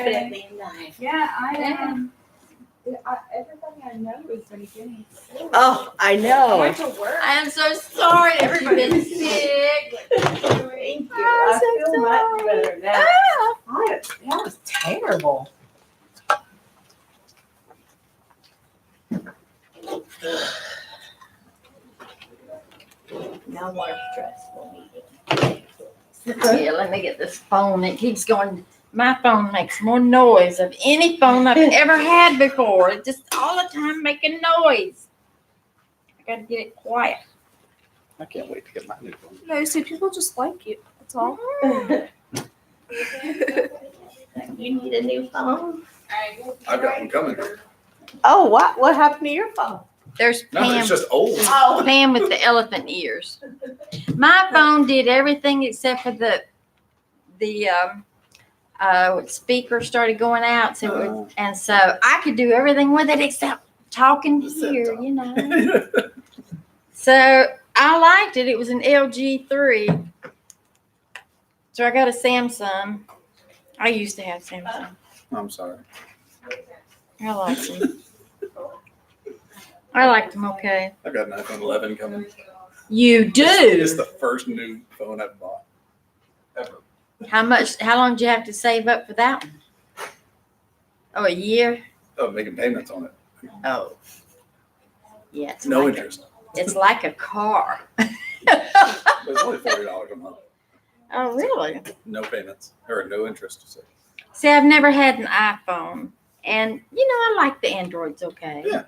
definitely nice. Yeah, everybody I know is going to give me. Oh, I I know. went to work. I am so sorry that you've been sick. Thank you. I feel much better now. That was terrible. No more stressful meeting. Yeah, let me get this phone. It keeps going. My phone makes more noise of any phone I've ever had before. It just all the time making noise. I gotta get it quiet. I can't wait to get my new phone. No, see, people just like you. That's all. You need a new phone? I've got one coming. Oh, what happened to your phone? There's No, Pam. it's just old. Oh. Pam with the elephant ears. My phone did everything except for the speaker started going out, and so I could do everything with it except talking here, you know. So I liked it. It was an LG 3. So I got a Samsung. I used to have Samsung. I'm sorry. I liked them. I liked them okay. I've got an iPhone 11 coming. You do? It's the first new phone I've bought ever. How long did you have to save up for that one? Oh, a year? Oh, making payments on it. Oh. Yeah. It's No like interest. It's like a car. It's only $40 a month. Oh, really? No payments or no interest. So. See, I've never had an iPhone. And, you know, I like the Androids okay. Yeah.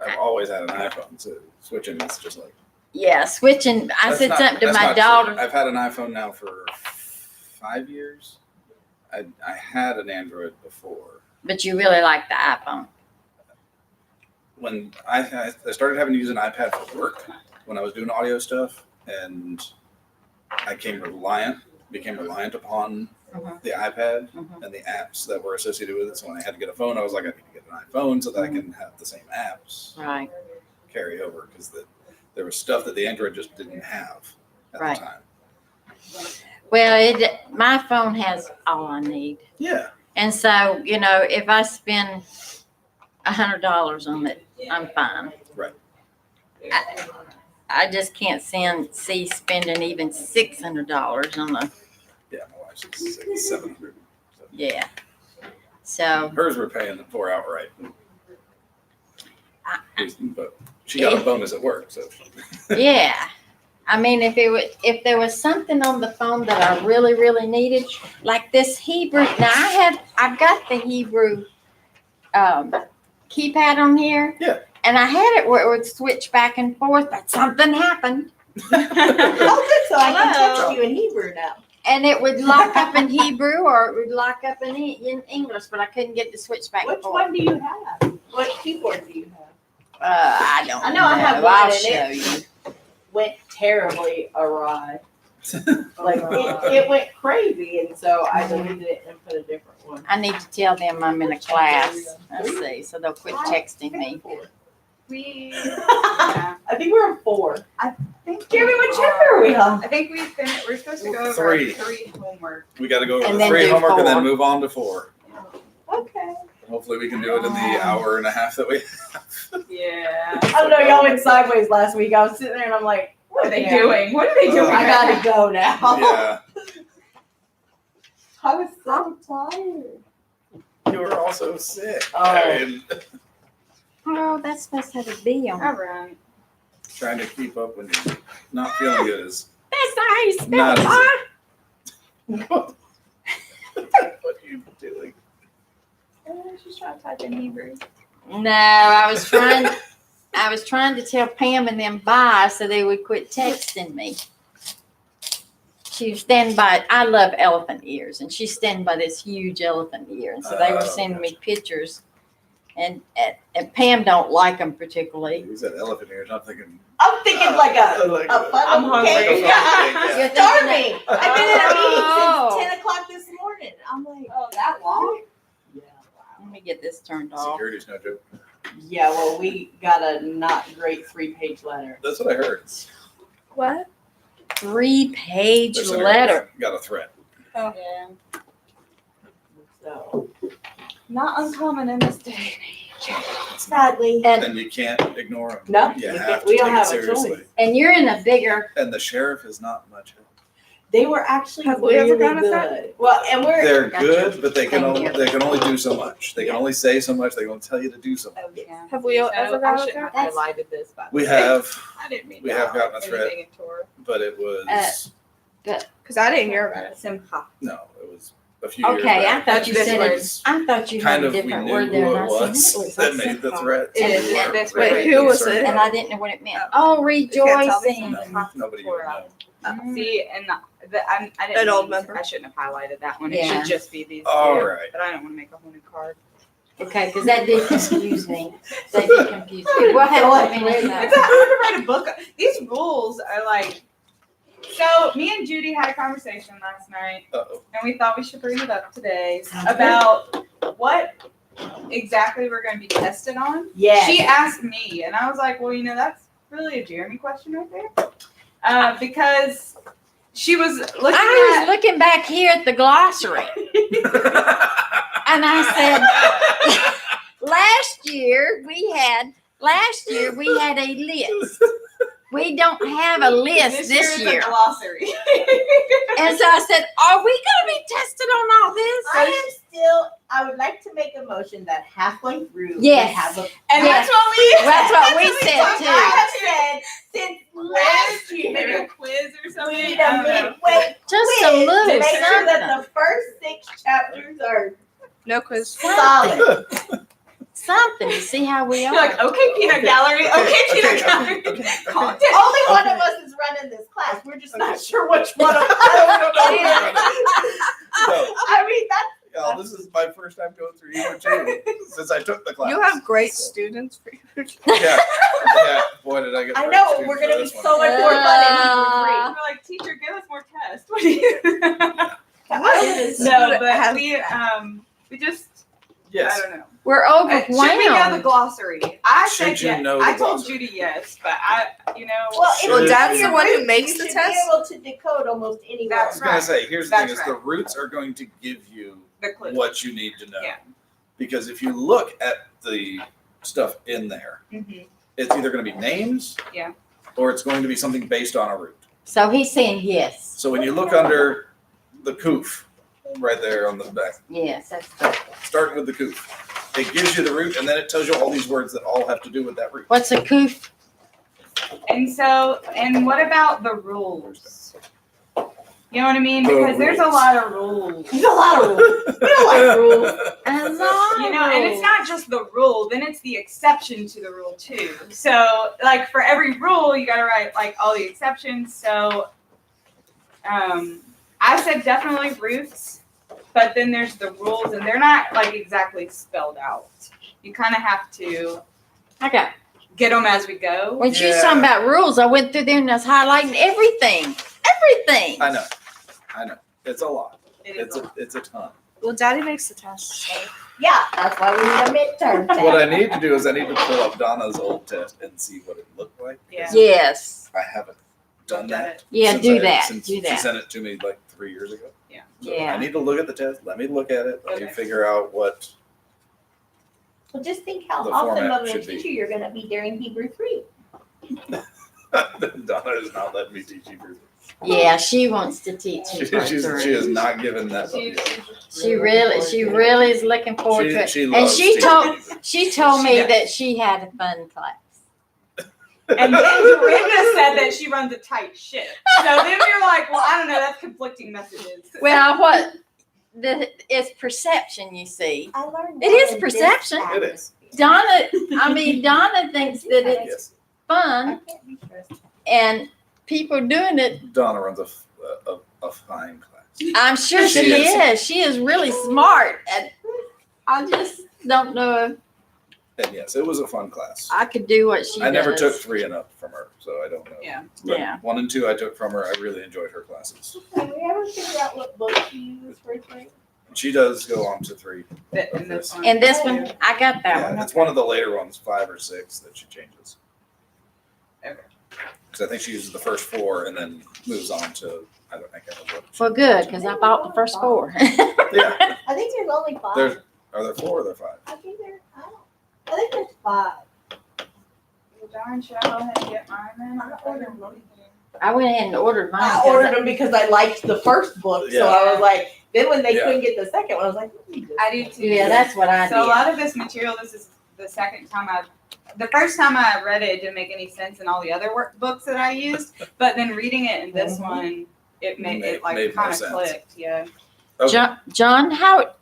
I've always had an iPhone, so switching is just like. Yeah, switching. I said something to my daughter. I've had an iPhone now for 5 years. I had an Android before. But you really like the iPhone. When I started having to use an iPad for work when I was doing audio stuff, and I became reliant upon the iPad and the apps that were associated with it. So when I had to get a phone, I was like, I need to get an iPhone so that I can have the same apps Right. carry over, because there was stuff that the Android just didn't have at Right. the time. Well, my phone has all I need. Yeah. And so, you know, if I spend $100 on it, I'm fine. Right. I just can't see spending even $600 on a, Yeah, my wife's is 700. So. yeah. So, Hers we're paying for outright. But she got a bonus at work, so. yeah. I mean, if there was something on the phone that I really, really needed, like this Hebrew. Now I've got the Hebrew keypad on here. Yeah. And I had it where it would switch back and forth, but something happened. Oh, good. So I can text you in Hebrew now. And it would lock up in Hebrew or it would lock up in English, but I couldn't get it to switch back and Which forth. one do you have? What keyboard do you have? I don't know. I know I have one I'll and show it- you. Went terribly awry. Like it went crazy, and so I deleted it and put a different one. I need to tell them I'm in a class. Let's see, so they'll quit texting me. I think we're on 4. Thank Give me you. whichever we are. I think we're supposed to go over 3. 3 homework. We got to go over And the then 3 do homework and 4. then move on to 4. Okay. Hopefully we can do it in the hour and a half that we have. Yeah. I don't know. Y'all went sideways last week. I was sitting there and I'm like, What are they doing? What are they doing? I gotta go now. Yeah. I was so tired. You were also sick. Oh. I mean, Oh, that's supposed to have a B on All it. right. trying to keep up when you're not feeling good is That's how you spell not it. easy. What are you doing? She's trying to type in Hebrew. No, I was trying to tell Pam and them bye so they would quit texting me. She was standing by. I love elephant ears, and she's standing by this huge elephant ear, and so they were sending me pictures. And Pam don't like them particularly. You said elephant ears. I'm thinking. I'm thinking like a I'm funnel hungry. cake. Yeah. You're Starving. I've been in a meeting Oh. since 10 o'clock this morning. I'm like, Oh, that long? yeah. Let me get this turned off. Security's no joke. Yeah, well, we got a not great 3-page letter. That's what I heard. What? 3-page They sent her- letter. Got a threat. Yeah. So Not uncommon in this day and age. sadly, And you can't ignore them. No, You you have can't- to we take don't it have a seriously. choice. And you're in a bigger, And the sheriff is not much help. they were actually Have we ever really gone with that? good. Well, and we're They're Gotcha. good, but they can Thank only do so much. They can only say so much. They can only tell you to do so much. Oh, yeah. Have we ever I gone with shouldn't that? have highlighted this, by the We way. have, I didn't mean we to have gotten a highlight threat. anything in Tor. but it was Because I didn't hear about it. Simcha. no, it was a few years okay, I back. thought you This said word. it, I thought you had Kind a of, we different knew word who there. it And I said, was "No, it that was made the Simcha." threat. It is, We were this very Wait, who was concerned it? And about I didn't know what it meant. Oh. Oh, You can't tell me. rejoicing. No, nobody would know. See, and I didn't. An old mean to- member. I shouldn't have highlighted that one. It Yeah. should just be these All two. right. But I don't want to make a whole new card. Okay, because that did confuse me. That did confuse me. What happened to me? It's hard to write a book. These rules are like. So me and Judy had a conversation last night, Uh-oh. and we thought we should bring it up today about what exactly we're going to be tested on. yes. She asked me, and I was like, "Well, that's really a Jeremy question right there," because she was looking I was at. looking back here at the glossary, and I said, last year we had a list. We don't have a list this year is year. a glossary. And so I said, are we going to be tested on all this? I would like to make a motion that halfway through Yes. we have a And Yes. that's what we. That's what we said, talked too. I about. have said since last Maybe year a quiz or something. we need I a don't know. midway Just quiz a to little make sure that something. the first 6 chapters are No quiz. solid. Something to see how we You're are. like, okay, peanut gallery. Okay, peanut gallery. okay. Calm down. Only one of us is running this class. We're just not sure which one of us it is. No, I mean, that's y'all, this is my first time going through either too since I took the class. You have great students for your Yeah, yeah. Boy, did I get. I the know right we're student gonna for be this one. so much more fun We're like, teacher, give us more tests. What do you? and No, but we just, I Yes. don't know. We're Should we know the overwhelmed. glossary? I Should said you yes. know the I told glossary? Judy yes, but I. Well, if Well, you Dad's know the one who roots, makes you the should test? be able to decode almost any I word. was gonna say, here's the That's thing: is the roots are going to give you the clue. what you need to know. Yeah. Because if you look at the stuff in there, Mhm. it's either going to be names, Yeah. or it's going to be something based on a root. So he's saying yes. So when you look under the koof, right there on the back, Yes, that's good. starting with the koof, it gives you the root, and then it tells you all these words that all have to do with that root. What's a coof? And what about the rules? You know what I mean? The Because there's a rules. lot of rules. There's a lot of rules. We don't like rules. A lot You know, and it's not just the rule, then it's the exception to the rule too. So, like for every rule, you gotta write like all the exceptions. So, I said definitely roots, but then there's the rules, and they're not like exactly spelled out. You kind of have to I got. get them as we go. When she was Yeah. talking about rules, I went through there and I was highlighting everything. Everything. I know. It's a lot. It is It's a ton. Well, Daddy makes the test. So. Yeah, that's why we need a midterm test. What I need to do is I need to pull up Donna's old test and see what it looked like. Yeah. Yes. I haven't done Done that. it. Yeah, since do I- that. Since Do she that. sent it to me like 3 years ago. Yeah. So Yeah. I need to look at the test. Let me look at it. Let me Okay. figure out what. Well, just think how The awesome format of a should be. teacher you're going to be during Hebrew 3. Donna is not letting me teach Hebrew. Yeah, she wants to teach She, you. part she three. is not given that up She- yet. She really is looking forward to it. She And loves she teaching told Hebrew. she told She me does. that she had a fun class. And then Dorinda said that she runs a tight ship. So then we were like, well, I don't know, that's conflicting messages. Well, it's perception, you see. I learned It that is in perception. this It is. Donna thinks that it's Yes. I fun can't be trusted. and people doing it. Donna runs a fine class. I'm sure She she is. is. She is really smart. And I just don't know if And yes, it was a fun class. I could do what she does. I never took 3 and up from her, so I don't know. Yeah. But Yeah. 1 and 2 I took from her. I really enjoyed her classes. Have we ever figured out what book you use for 3? She does go on to 3. In this one. And this one, I got that Yeah, one. it's one of the later ones, 5 or 6, that she changes. because I think she uses the first 4 and then moves on to I can't remember. Well, good, because I bought the first 4. Yeah, I think there's only 5. are there 4 or are there 5? I think there's 5. Well, darn, should I go ahead and get mine then? I went ahead and ordered mine. I 'cause ordered them because I liked the first book, so I was like, then when they Yeah. couldn't get the second one, I was like, I do too. Yeah, that's what I did. So a lot of this material, this is the second time the first time I read it didn't make any sense in all the other books that I used, but then reading it in this one, it made it like Made more kind of sense. clicked. Yeah. Okay. John, how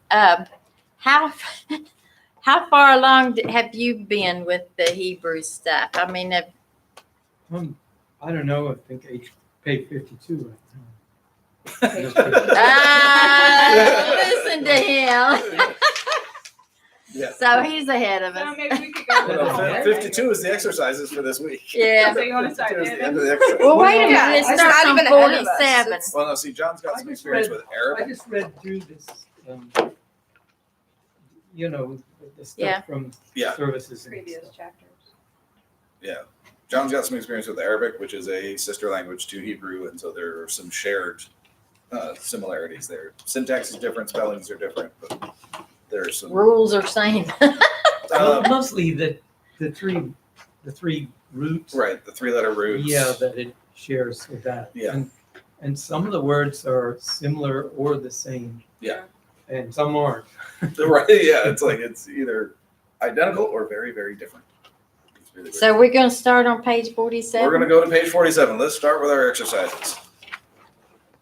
far along have you been with the Hebrew stuff? I mean, I don't know, I think page 52 right now. listen to him. Yeah. So he's ahead of So us. maybe we could go with Well, that. 52 is the exercises for this week. Yeah. So you want to start 52 is the there end then? of the exercise. Well, wait a minute. Yeah, It it's starts not on even ahead of us. 47. It's- Well, no, see, John's got I some just experience read- with I Arabic. just read through this, the stuff Yeah. from Yeah. services and Previous stuff. chapters. Yeah. John's got some experience with Arabic, which is a sister language to Hebrew, and so there are some shared similarities there. Syntax is different, spellings are different, but there's some. Rules are same. Well, Um, mostly the three roots. right, the 3-letter roots. Yeah, that it shares with that. Yeah. And some of the words are similar or the same. Yeah. And some aren't. Right, yeah, it's like it's either identical or very, very different. It's really So weird. we're going to start on page 47. We're going to go to page 47. Let's start with our exercises.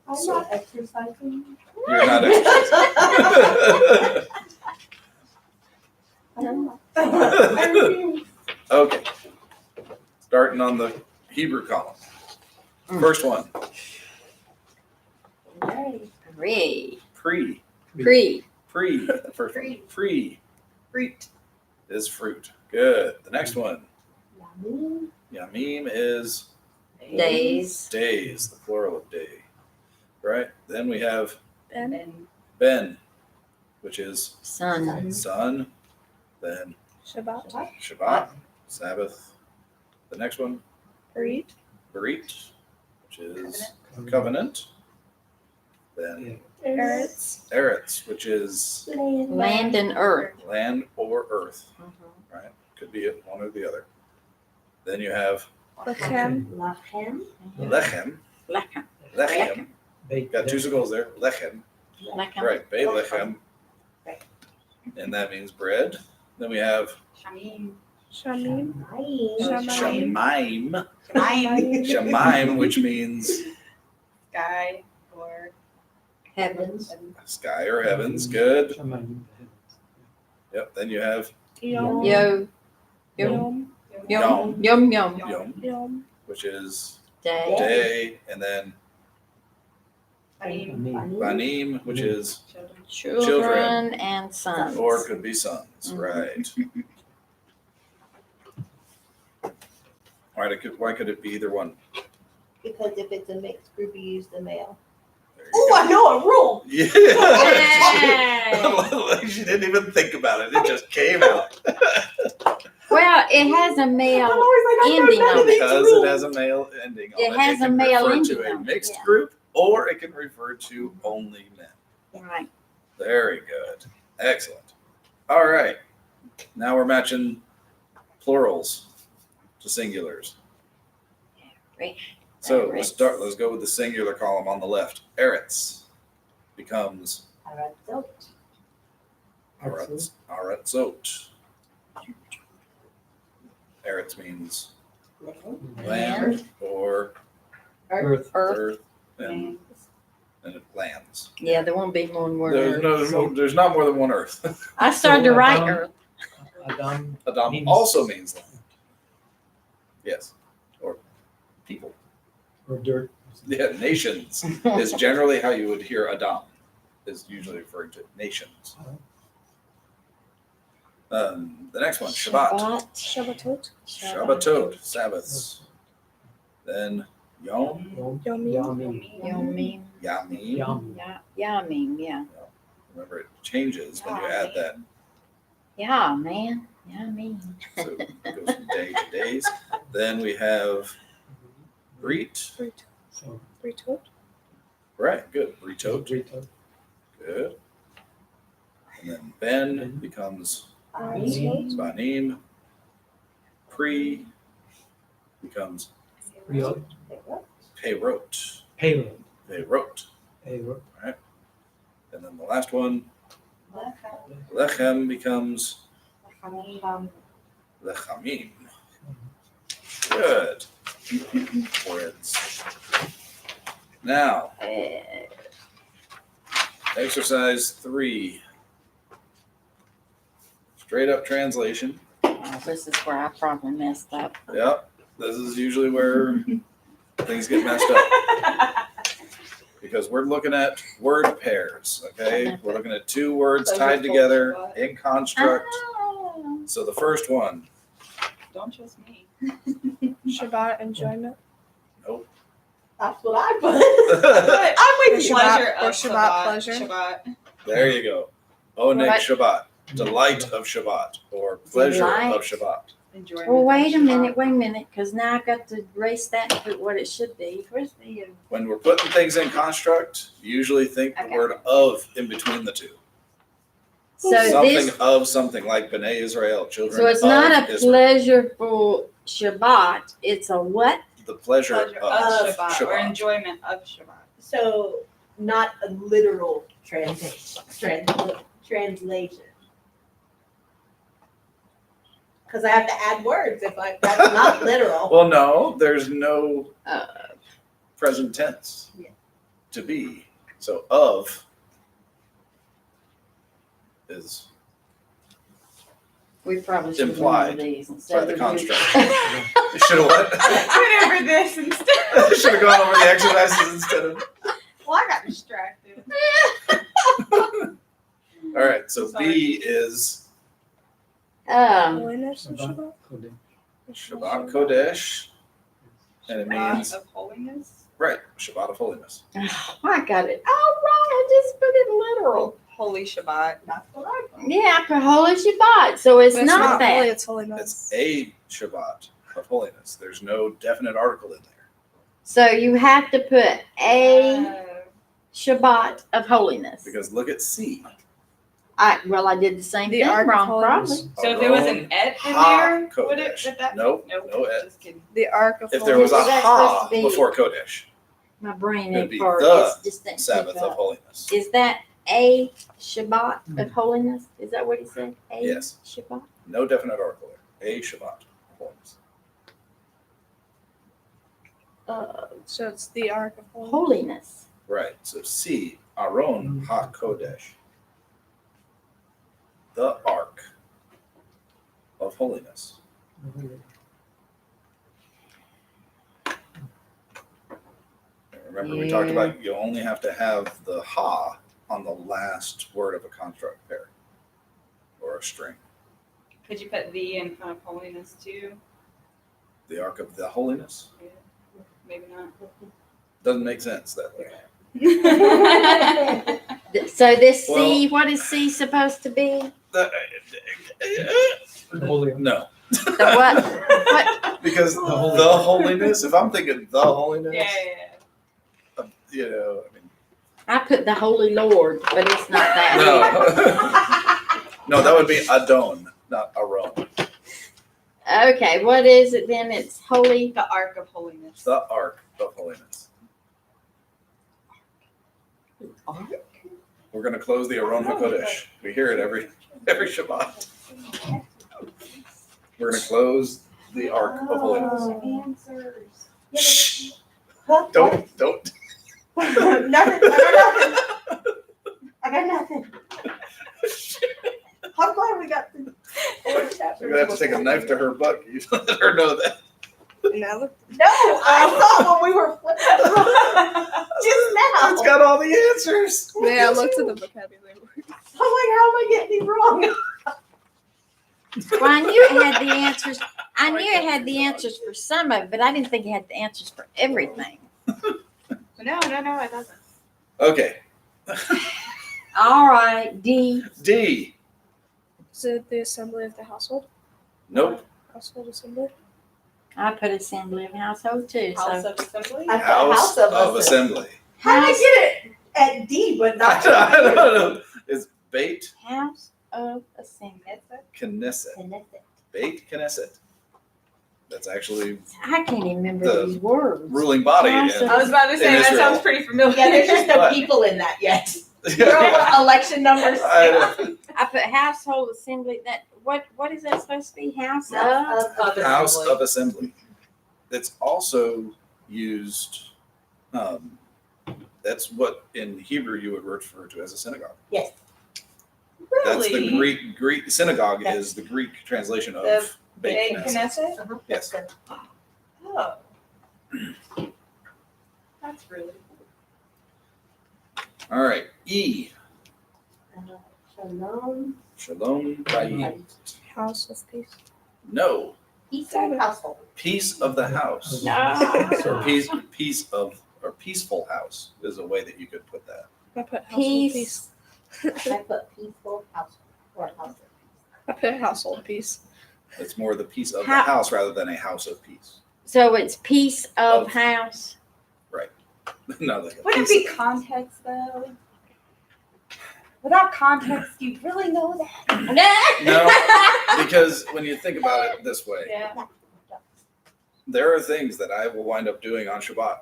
I'm So- not exercising. You're not exercising. I refuse. Okay. Starting on the Hebrew column. First one, Pre. pre. Pre. First one, pre Fruit. is fruit. Good. The next one, Yummy. yamim is Days. days, the plural of day. Right? Then we have And ben, which is Sun. sun. Then Shabbat. Shabbat, Sabbath. The next one, Read. Berit, which is covenant. Then Eretz. Eretz, which is Land and earth. land or earth. Right? Could be one or the other. Then you have Lechem. Lachem. lechem. Lechem. Lechem. Baked Got 2 bread. symbols there. Lechem. Lechem. Right. Be lechem. And that means bread. Then we have Shamim. Shamim. Nice. shemaim. Shamaim. Shemaim, which means Sky or Heavens. sky or heavens. Good. Shamayim, the heavens. Yep. Then you have Yom. Yo. Yom. Yum. Yum. Yum. yom, Yom. which is Day. day. And then Banim. Banim. banim, which is Children. Children and sons. or could be sons. Mhm. Right. Why could it be either one? Because if it's a mixed group, you use the male. There you Oh, go. I know a rule. Yeah. Yay. Like she didn't even think about it. It just came out. Well, it has a I'm male. always like, I Ending know none on of these Because rules. it has a male ending on It it. has a can male refer ending to a on it, mixed yeah. group, or it can refer to only men. Right. Very good. Excellent. All right. Now we're matching plurals to singulars. So let's go with the singular column on the left. Eretz becomes Aratzot. Eretz means land or Earth. Earth. earth, and it lands. Yeah, there won't be more than one There's, Earth. there's not more than one earth. I started to So, write Adam- Earth. Adam. Adam Means- also means land. Yes. Or people. Or dirt. Yeah, nations is generally how you would hear Adam, is usually referring to nations. The next one, Shabbat. Shabbatot. Shabbatot, Sabbaths. Then Yom, Yomim. Yummy. Yomim. Yamim. Yum. Yamim, yeah. Remember, it changes when you add that. Yeah, man. Yamim. So it goes from day to days. Then we have Breet. So. Bretot. Right, good. Bretot. Bretot. Good. And then Ben becomes Bretot. Banim. Pre becomes Real. Peyrot. Payload. Peyrot. Payload. And then the last one, Lechem becomes Lechamim. Good. Words. Now, exercise 3. Straight up translation. This is where I probably messed up. Yep. This is usually where things get messed up. Because we're looking at word pairs, okay? We're looking at 2 words tied together in construct. Oh. So the first one, Don't trust me. Shabbat enjoyment. That's what I put. I'm Or with Shabbat- pleasure or of Shabbat pleasure. Shabbat. there you go. Oneg What? Shabbat, delight of Shabbat, or pleasure Delight. of Shabbat. Enjoyment. Well, of wait a Shabbat. minute, because now I've got to erase that and put what it should be. Where's the, When we're putting things in construct, usually think the Okay. word of in between the 2. so Something this, of something like B'nai Israel, children so it's of not a Israel. pleasureful Shabbat, it's a what? The pleasure, Pleasure of of Shabbat, or Shabbat. enjoyment of Shabbat. So not a literal translation. Because I have to add words if that's not literal. Well, no, there's no Uh, present tense Yeah. to be. So of is We probably should have Implied done these by instead the of. construct. You should have what? Whatever this instead. Should have gone over the exercises instead of. Well, I got distracted. All right, so Sorry. B is Holiness of Shabbat. Shabbat. Shabbat Kodesh, and it Shabbat means of holiness. right Shabbat of holiness. I got it. Oh, wrong. I just put it literal. Holy Shabbat. That's what I put. Yeah, I put holy Shabbat, so it's But not that. holy, it's holiness. It's a Shabbat of holiness. There's no definite article in there. So you have to put a Uh, Shabbat of holiness. Because look at C. I did the same The thing Ark of wrong, Holiness. probably. so if there was an et in there, would it? Kodesh. Would that? Nope, Nope. no et. Just kidding. The Ark of If there was a Is that supposed ha to be- before Kodesh, My brain It'd ain't be part. the It's just didn't Sabbath keep of up. holiness. Is that a Shabbat of holiness? Is that what he said? A Yes. Shabbat. No definite article there. A Shabbat of holiness. So it's the Ark of Holiness. Holiness. Right. So C, Aron HaKodesh. The Ark of Holiness. Remember, we talked about you only have to have the ha on the last word of a construct pair or a string. Could you put the in front of holiness too? The Ark of the Holiness Maybe not. doesn't make sense that way. So this C, Well- what is C supposed to be? Holy. No, The what? What? because The the holiness. holiness. If I'm thinking the holiness, yeah. you know, I mean, I put the Holy Lord, but it's not that. no, no, that would be Adon, not Aron. Okay, what is it then? It's holy. The Ark of Holiness. The Ark of Holiness. We're gonna close the Aron HaKodesh. We hear it every Shabbat. We're gonna close the Ark of Holiness. Oh, answers. Shh. Huh? Don't. Nothing. I got nothing. I'm glad we got the fourth chapter. We're gonna have to take a knife to her butt. You let her know that. Now look. No, I saw when we were flipping just now. It's got all the answers. Yeah, look to the vocabulary word. I'm like, how am I getting these wrong? Well, I knew it had the answers. I knew it had the answers for some of it, but I didn't think it had the answers for everything. No, it doesn't. Okay. All right, D. D. Is it the assembly of the household? Nope. Household assembly? I put assembly of household too, House so. of Assembly. I put House of Assembly. How did House, I get it at D, but not? I don't know. It's Beit House of Assembly. Knesset. Beit Knesset. That's actually I can't even remember The these words. ruling body. House in- of- I was about to say In that Israel. sounds pretty familiar. Yeah, there's just no What? people in that yet. Election numbers. I I put household assembly, what is that supposed to be? House of? Of House Assembly. of Assembly. It's also used, that's what in Hebrew you would refer to as a synagogue. Yes. That's the Really? Greek synagogue is the Greek translation of The Beit Beit Knesset. Knesset? Yes. Oh. That's really cool. All right. E. Shalom. Shalom Bayit. House of peace. No. Eastern household. Peace of the house. Or peaceful house is a way that you could put that. I put household Peace. peace. I put peaceful household or house. I put household peace. It's more the peace of the How- house rather than a house of peace. So it's piece of Of- house. No, like a Wouldn't it piece be context though? Without context, do you really know that? No, because when you think about it this way, Yeah. there are things that I will wind up doing on Shabbat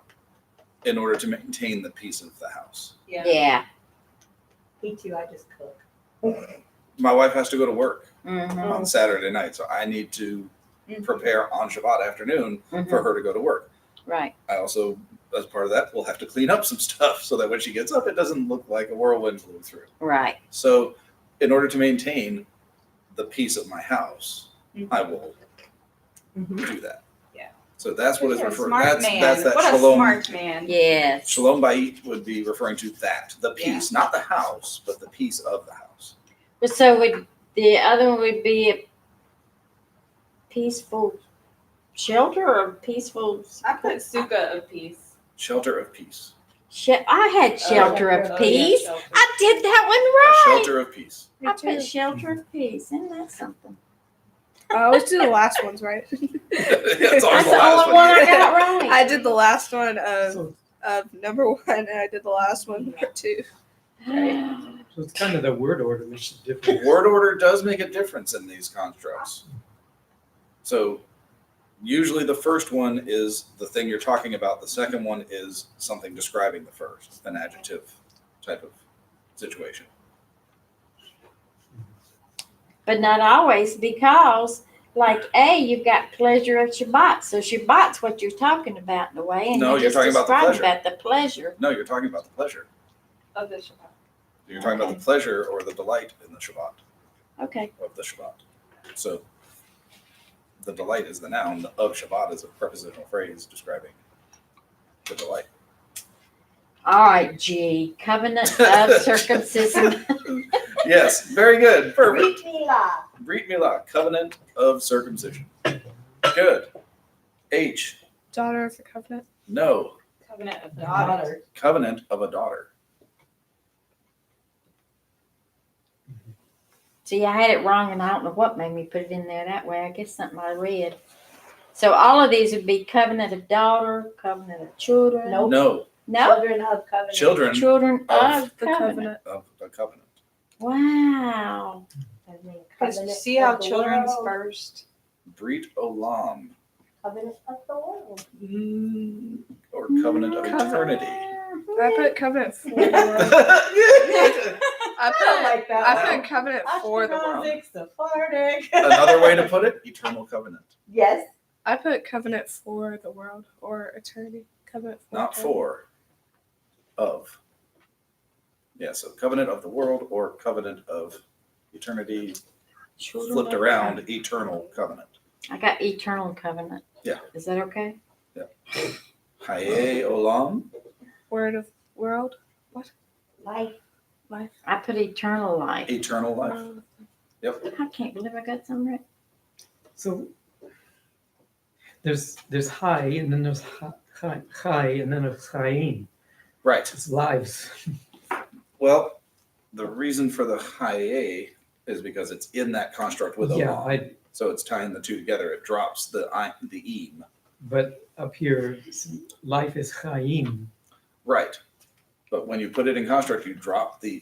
in order to maintain the peace of the house. Yeah. Yeah. Me too, I just cook. My wife has to go to work Mm-hmm. on Saturday night, so I need to Mhm. prepare on Shabbat afternoon for her to go to work. Right. I also, as part of that, will have to clean up some stuff so that when she gets up, it doesn't look like a whirlwind blew through. Right. So, in order to maintain the peace of my house, I will do that. Yeah. So that's what it's You're a referring. smart That's man. that What a shalom. smart man. Yes. Shalom Bayit would be referring to that, the peace, not the house, but the peace of the house. But so would the other one would be a peaceful shelter or peaceful? I put Sukkah of Peace. Shelter of peace. I had shelter Oh, of yeah, peace. shelter. I did that A one right. shelter of peace. Me I too. put shelter of peace. Isn't that something? I always do the last ones right. It's always That's the only one I got right. I did the last one of So, number one, and I did the last one for two. so it's kind of the word order makes it different. Word order does make a difference in these constructs. So usually the first one is the thing you're talking about. The second one is something describing the first, an adjective type of situation. But not always, because like A, you've got pleasure of Shabbat. So Shabbat's what you're talking about in a way. And No, you're you're just talking about the describing pleasure. about the pleasure. No, you're talking about the pleasure. Of the Shabbat. You're talking about the pleasure or the delight in the Shabbat, Okay. of the Shabbat. So the delight is the noun. The of Shabbat is a prepositional phrase describing the delight. All right, G. Covenant of circumcision. Yes, very good. Perfect. Read me live. Brit Milah, covenant of circumcision. Good. H, Daughter of the covenant. no, Covenant of Daughter. covenant of a daughter. See, I had it wrong, and I don't know what made me put it in there that way. I guess something I read. So all of these would be covenant of daughter, covenant of children. Nope. No, No. Children of covenant. children Children Of of The covenant. covenant. of the covenant. Wow. And then Because covenant see how of the children's world. first. Brit Olam, Covenant of the world. or covenant of Covenant. eternity. I put covenant for the world. Another I I like that. I put covenant for the world. Ashkenazic Sephardic. way to put it, eternal covenant. Yes. I put covenant for the world or eternity. Covenant for Not eternity. for, of. Yeah, so covenant of the world or covenant of eternity, Children flipped of around, covenant. eternal covenant. I got eternal covenant. Yeah. Is that okay? Haye Olam, Word of world. Life. I put eternal life. eternal life. I can't believe I got something right. So there's high, and then there's high, and then there's chaim. Right. It's lives. Well, the reason for the Haye is because it's in that construct with Yeah, Olam. So it's tying the two together. It drops the eem. But up here, life is Chaim. Right. But when you put it in construct, you drop the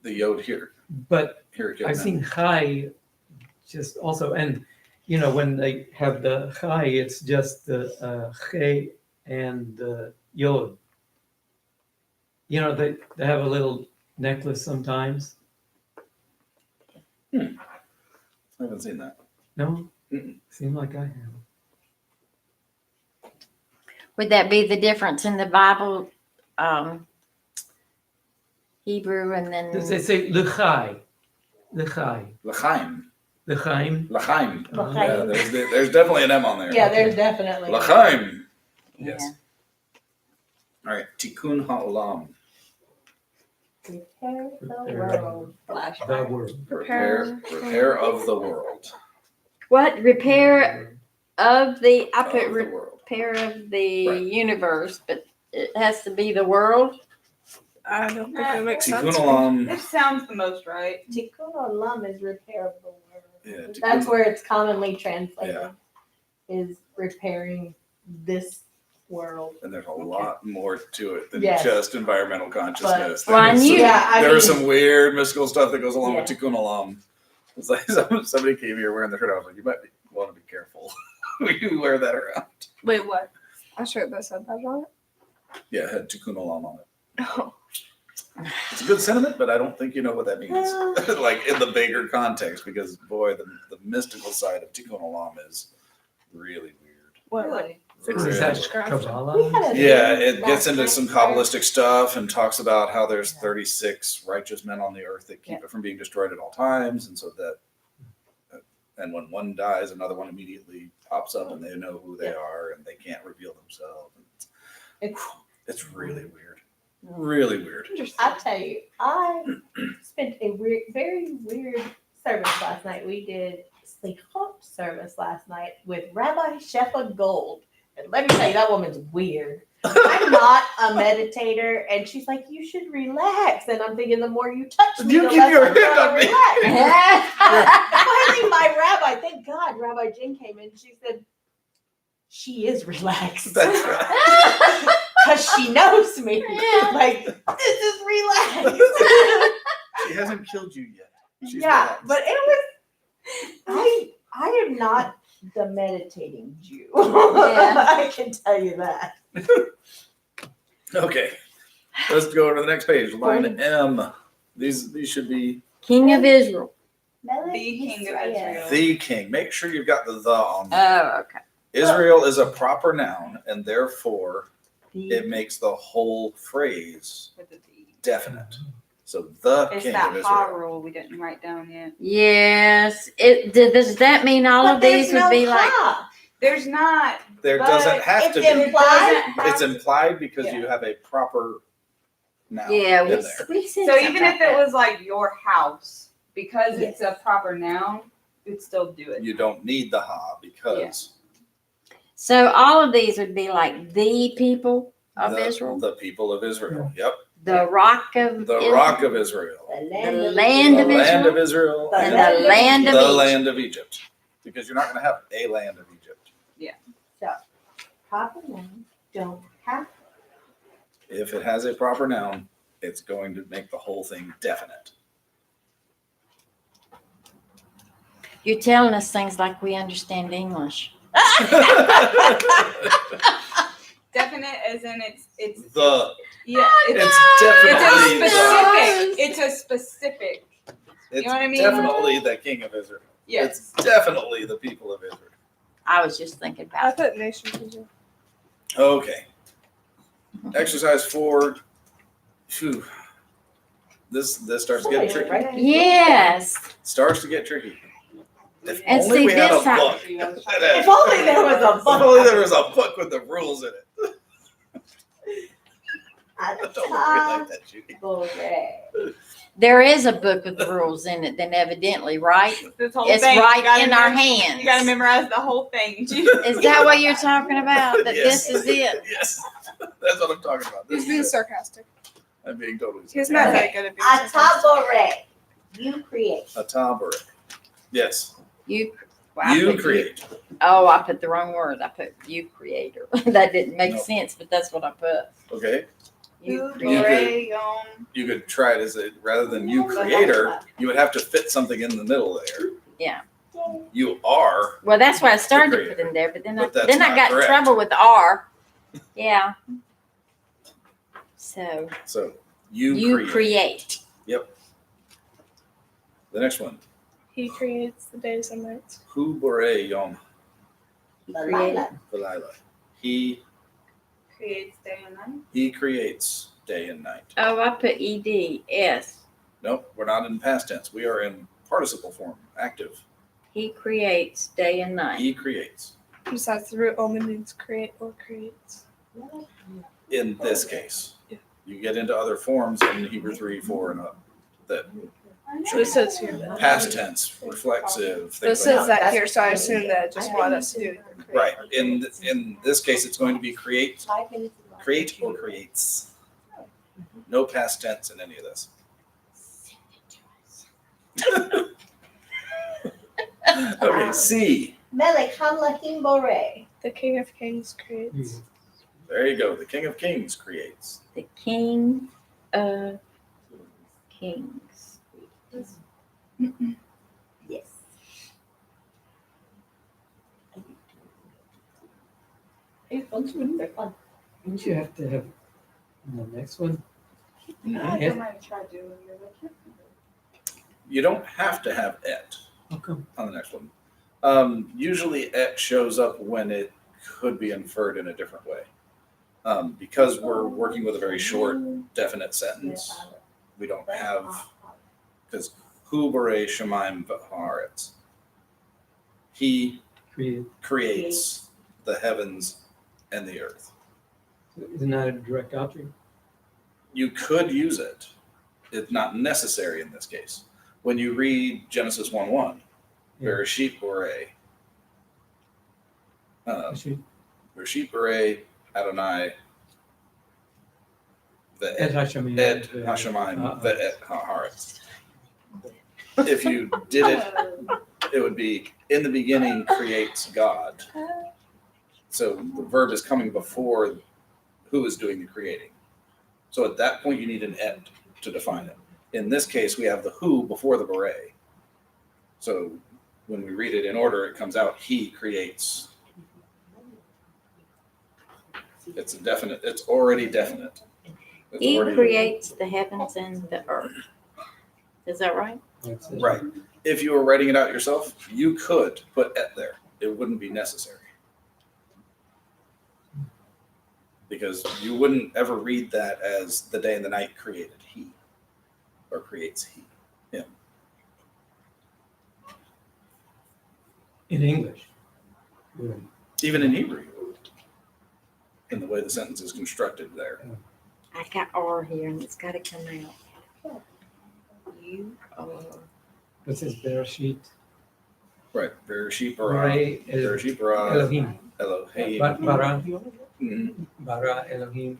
yod here. But Here it I've goes. seen Chai just also, and you know, when they have the Chai, it's just the Che and the Yod. You know, they have a little necklace sometimes. I haven't seen that. No? Mm-mm. Seems like I have. Would that be the difference in the Bible, Hebrew and then? They say L'chai. L'chai. L'chaim. L'chaim. L'chaim. L'chaim. Yeah, there's definitely an M on there. Yeah, there's definitely. L'chaim. Yeah. Yes. All right. Tikkun ha'olam. Prepare the Prepare. world. The word. Repair of the world. What repair of the? I put Of the world. repair of the Right. universe, but it has to be the world. I don't think that makes Tikkun sense. olam. It sounds the most right. Tikkun olam is repair of the world. Yeah, tikkun- That's where it's commonly translated. Yeah. Is repairing this world. And there's a lot more to it than Yes. just environmental consciousness. Well, I There's knew- some- Yeah, I there was mean- some weird mystical stuff that goes along Yeah. with Tikkun olam. It's like somebody came here wearing the shirt. I was like, you might want to be careful when you wear that around. Wait, what? I sure that said that on Yeah, it had Tikkun olam on it. it. Oh. It's a good sentiment, but I don't think you know what that means. Like in the bigger context, because boy, the mystical side of Tikkun olam is really weird. What? Really? Fix Is it that witchcraft. Kabbalah? We had a Yeah, meeting it gets last into night some where- Kabbalistic stuff and talks about how there's 36 righteous men on the earth that keep it from being destroyed at all times. And so that, and when one dies, another one immediately pops up and they know who they are and they can't reveal themselves. It's really weird. Really weird. I tell you, I spent a very weird service last night. We did Slichot service last night with Rabbi Shefa Gold. And let me tell you, that woman's weird. I'm not a meditator, and she's like, you should relax. And I'm thinking, the more you touch me, You the keep less your I'm hand gonna on me. relax. Finally, my rabbi, thank God, Rabbi Jen came in. She said, she is relaxed. That's right. Because she knows me. Yeah. Like, this is relaxed. She hasn't killed you yet. She's Yeah, relaxed. but it was, I am not the meditating Jew. Yeah. I can tell you that. Okay. Let's go to the next page. Line M. These should be King of Israel. The King of Israel. the king. Make sure you've got the on there. Oh, okay. Israel is a proper noun, and therefore The- it makes the whole phrase With the D. definite. So the It's king that of ha Israel. rule we didn't write down yet. Yes. Does that mean all But of these there's would be no like? ha. There's not. There But doesn't have it's to be. implied. It's implied because Yeah. you have a proper noun Yeah, in we, there. we said So something even if about it that. was like your house, because it's a proper noun, you'd still do it. You don't need the ha because So all of these would be like the people of the, Israel, the people of Israel. Yep. the rock of The Israel, rock of Israel. The the land land The of land Israel, of Israel. The and land the of land of the Egypt. land of Egypt. Because you're not going to have a land of Egypt. proper nouns don't have If it has a proper noun, it's going to make the whole thing definite. You're telling us things like we understand English. Definite as in it's The yeah it's it's definitely a the, specific. It's a specific. it's know what I mean? definitely the king of Israel. Yes. It's definitely the people of Israel. I was just thinking I about put nations as well. Okay. Exercise 4. Phew. This starts to get tricky. right? yes. Starts to get tricky. If And only see, we had a this time- book. If only there was a If only book. there was a book with the rules in it. I don't know if we like that, Judy. There is a book with rules in it, then evidently, right? This whole It's thing, you right gotta in our memorize- hands. You got to memorize the whole thing. Is that what you're talking about? That Yes. this is it? Yes. That's what I'm talking about. He's This being is it. sarcastic. I'm being totally He's not Okay. very good at being sarcastic. Atabore. You create. A taberet. Yes. You. Well, I You put create. Oh, I put the wrong word. I put you creator. That didn't make No. sense, but that's what I put. Okay. You Who creator. Bray on You could try it as a rather than you creator, you would have to fit something in the middle there. Yeah. You are. Well, that's why I started to creator. put in there, but then But that's I not got in correct. trouble with the R. Yeah. So So you, you create. create. The next one. He creates the days and nights. Hu bore yom Create. v'layla. He creates day and night. creates day and night. Oh, I put ED. Nope, we're not in past tense. We are in participle form, active. He creates day and night. He creates. Besides, the root only means create or creates. In this case, Yeah. you get into other forms in Hebrew 3, 4, and up. That So it says here that. past tense, reflexive, So it things says like that. that here, so I assume that it just wanted us to do. Create. Right. In this case, it's going to be create, 5 minutes. create or creates. No past tense in any of this. Okay, C. Melech Hamlachim Borei. The King of Kings creates. There you go. The King of Kings creates. The King of Kings. Yes. They're fun. Wouldn't you have to have the next one? I Yeah. might try doing it. You don't have to have et How come? on the next one. Usually et shows up when it could be inferred in a different way. Because we're working with a very short, definite sentence, we don't have, because hu b'rei shemaim v'haaretz. He Create. creates the heavens and the earth. Isn't that a direct object? You could use it. It's not necessary in this case. When you read Genesis 1:1, Yeah. Bereshit borei, Actually, Bereshit borei Adonai, the Et Hashemayim. et Hashemayim, the et haaretz. If you did it, it would be in the beginning creates God. So the verb is coming before who is doing the creating. So at that point, you need an et to define it. In this case, we have the who before the beret. So when we read it in order, it comes out he creates. It's a definite. It's already definite. It's He already- creates the heavens and the earth. Is that right? That's it. Right. If you were writing it out yourself, you could put et there. It wouldn't be necessary. Because you wouldn't ever read that as the day and the night created he, or creates he. In English. Yeah. Even in Hebrew, in the way the sentence is constructed there. I got R here and it's got to come out. You are. What says Bereshit? Right. Bereshit bara. Ray Bereshit bara. Elohim. Elohim. Bara. Mhm. Bara Elohim.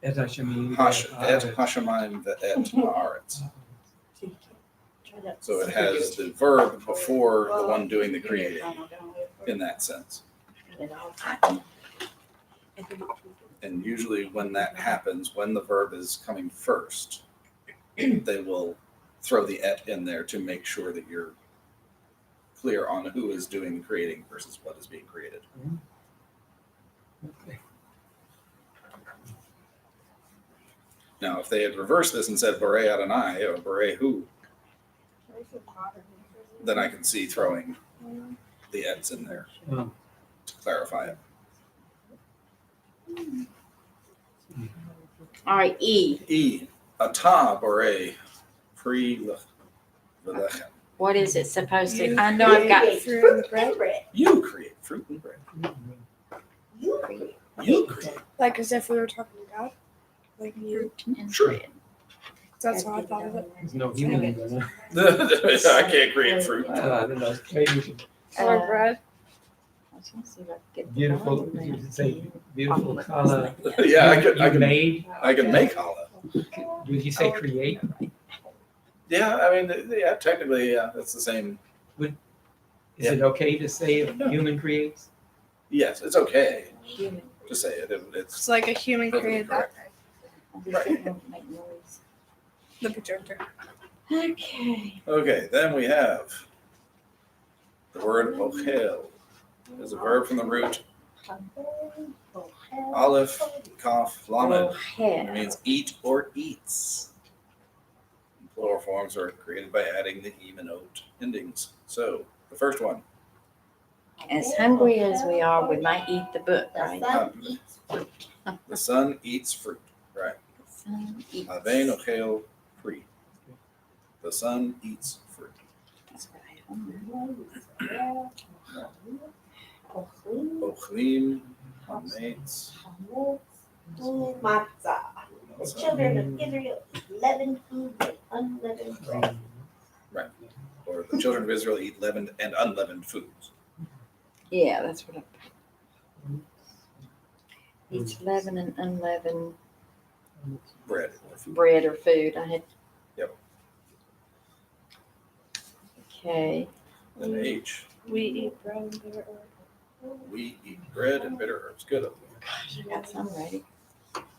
Et Hashemayim. Et Hashemayim ve'et haaretz. So it has the verb before the one doing the creating in that sense. And usually when that happens, when the verb is coming first, they will throw the et in there to make sure that you're clear on who is doing the creating versus what is being created. Okay. Now, if they had reversed this and said Borei Adonai or Borei Hu, then I can see throwing the ets in there Oh. to clarify it. All right, E. E, Ata Borei Pri Lechem. What is it supposed to? You I know I've got Fruit and bread. bread. You create fruit and bread. You create. You create. Like as if we were talking to God. Like you. fruit and Sure. bread. That's how I thought of it. There's no human in there. I can't create fruit. I don't know. Maybe we should Or bread. I was gonna see if I could get the beautiful, volume you there. should say beautiful color. Yeah, You I can made. make challah. Did you say create? Yeah, I mean, yeah, technically, yeah, it's the same Is it okay to say if human creates? Yes, it's okay Human. to say it. It's It's like a human perfectly created that. correct. It won't make noise. The projector. Okay. Okay, then we have the word ochel. Is a verb from the root aleph, kaf, lamed. It Ohel. means eat or eats. Plural forms are created by adding the em and ot endings. So the first one, As hungry as we are, we might eat the book, right? the sun eats fruit. Right. Son eats. Avein ochel free. The sun eats fruit. That's right. Ochlim, hametz. Matzah. The children of Israel eat leavened food and unleavened bread. Or the children of Israel eat leavened and unleavened foods. Yeah, that's what I'm. Eats leavened and unleavened Bread or food. bread or food. I had. Yep. Okay. Then H, We eat bread and bitter herb. we eat bread and bitter herbs. Good. Gosh, I got some ready.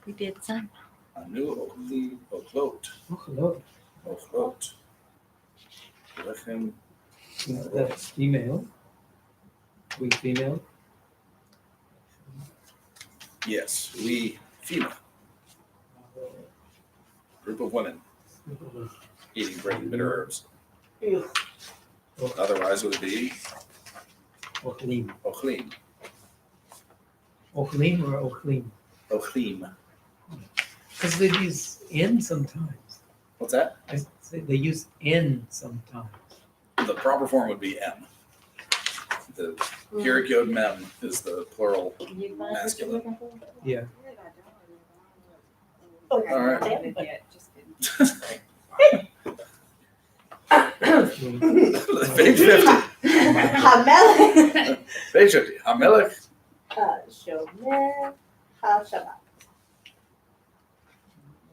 We did some. Anu ochlim ochlot. Oh, hello. Ochlot. Lechem. That's female. We female. Yes, we female. Group of women eating bread and bitter herbs. Ew. Otherwise, it would be Ochlim. ochlim. Ochlim or ochlim? Ochlim. Because they use N sometimes. What's that? I say they use N sometimes. The proper form would be M. The Keurig Yod Mem is the plural. You find what you're Masculine. looking for? Yeah. Oh, All right. damn, but- Page 50. Hamelech. Page 50. Hamelech. Shomer. Shabbat.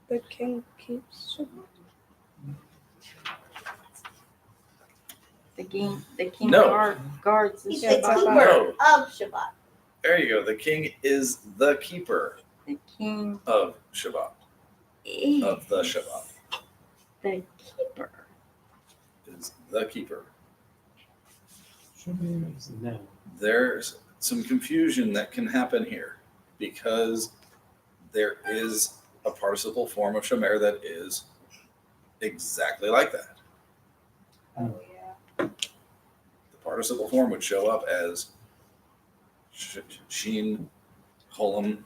The king keeps Shabbat. The king No. guards the He's the Shabbat. keeper No. of Shabbat. There you go. The king is the keeper The king of Shabbat. is Of the Shabbat. the keeper. Is the keeper. No. There's some confusion that can happen here because there is a participle form of Shomer that is exactly like that. Oh, yeah. The participle form would show up as Shin, Holam,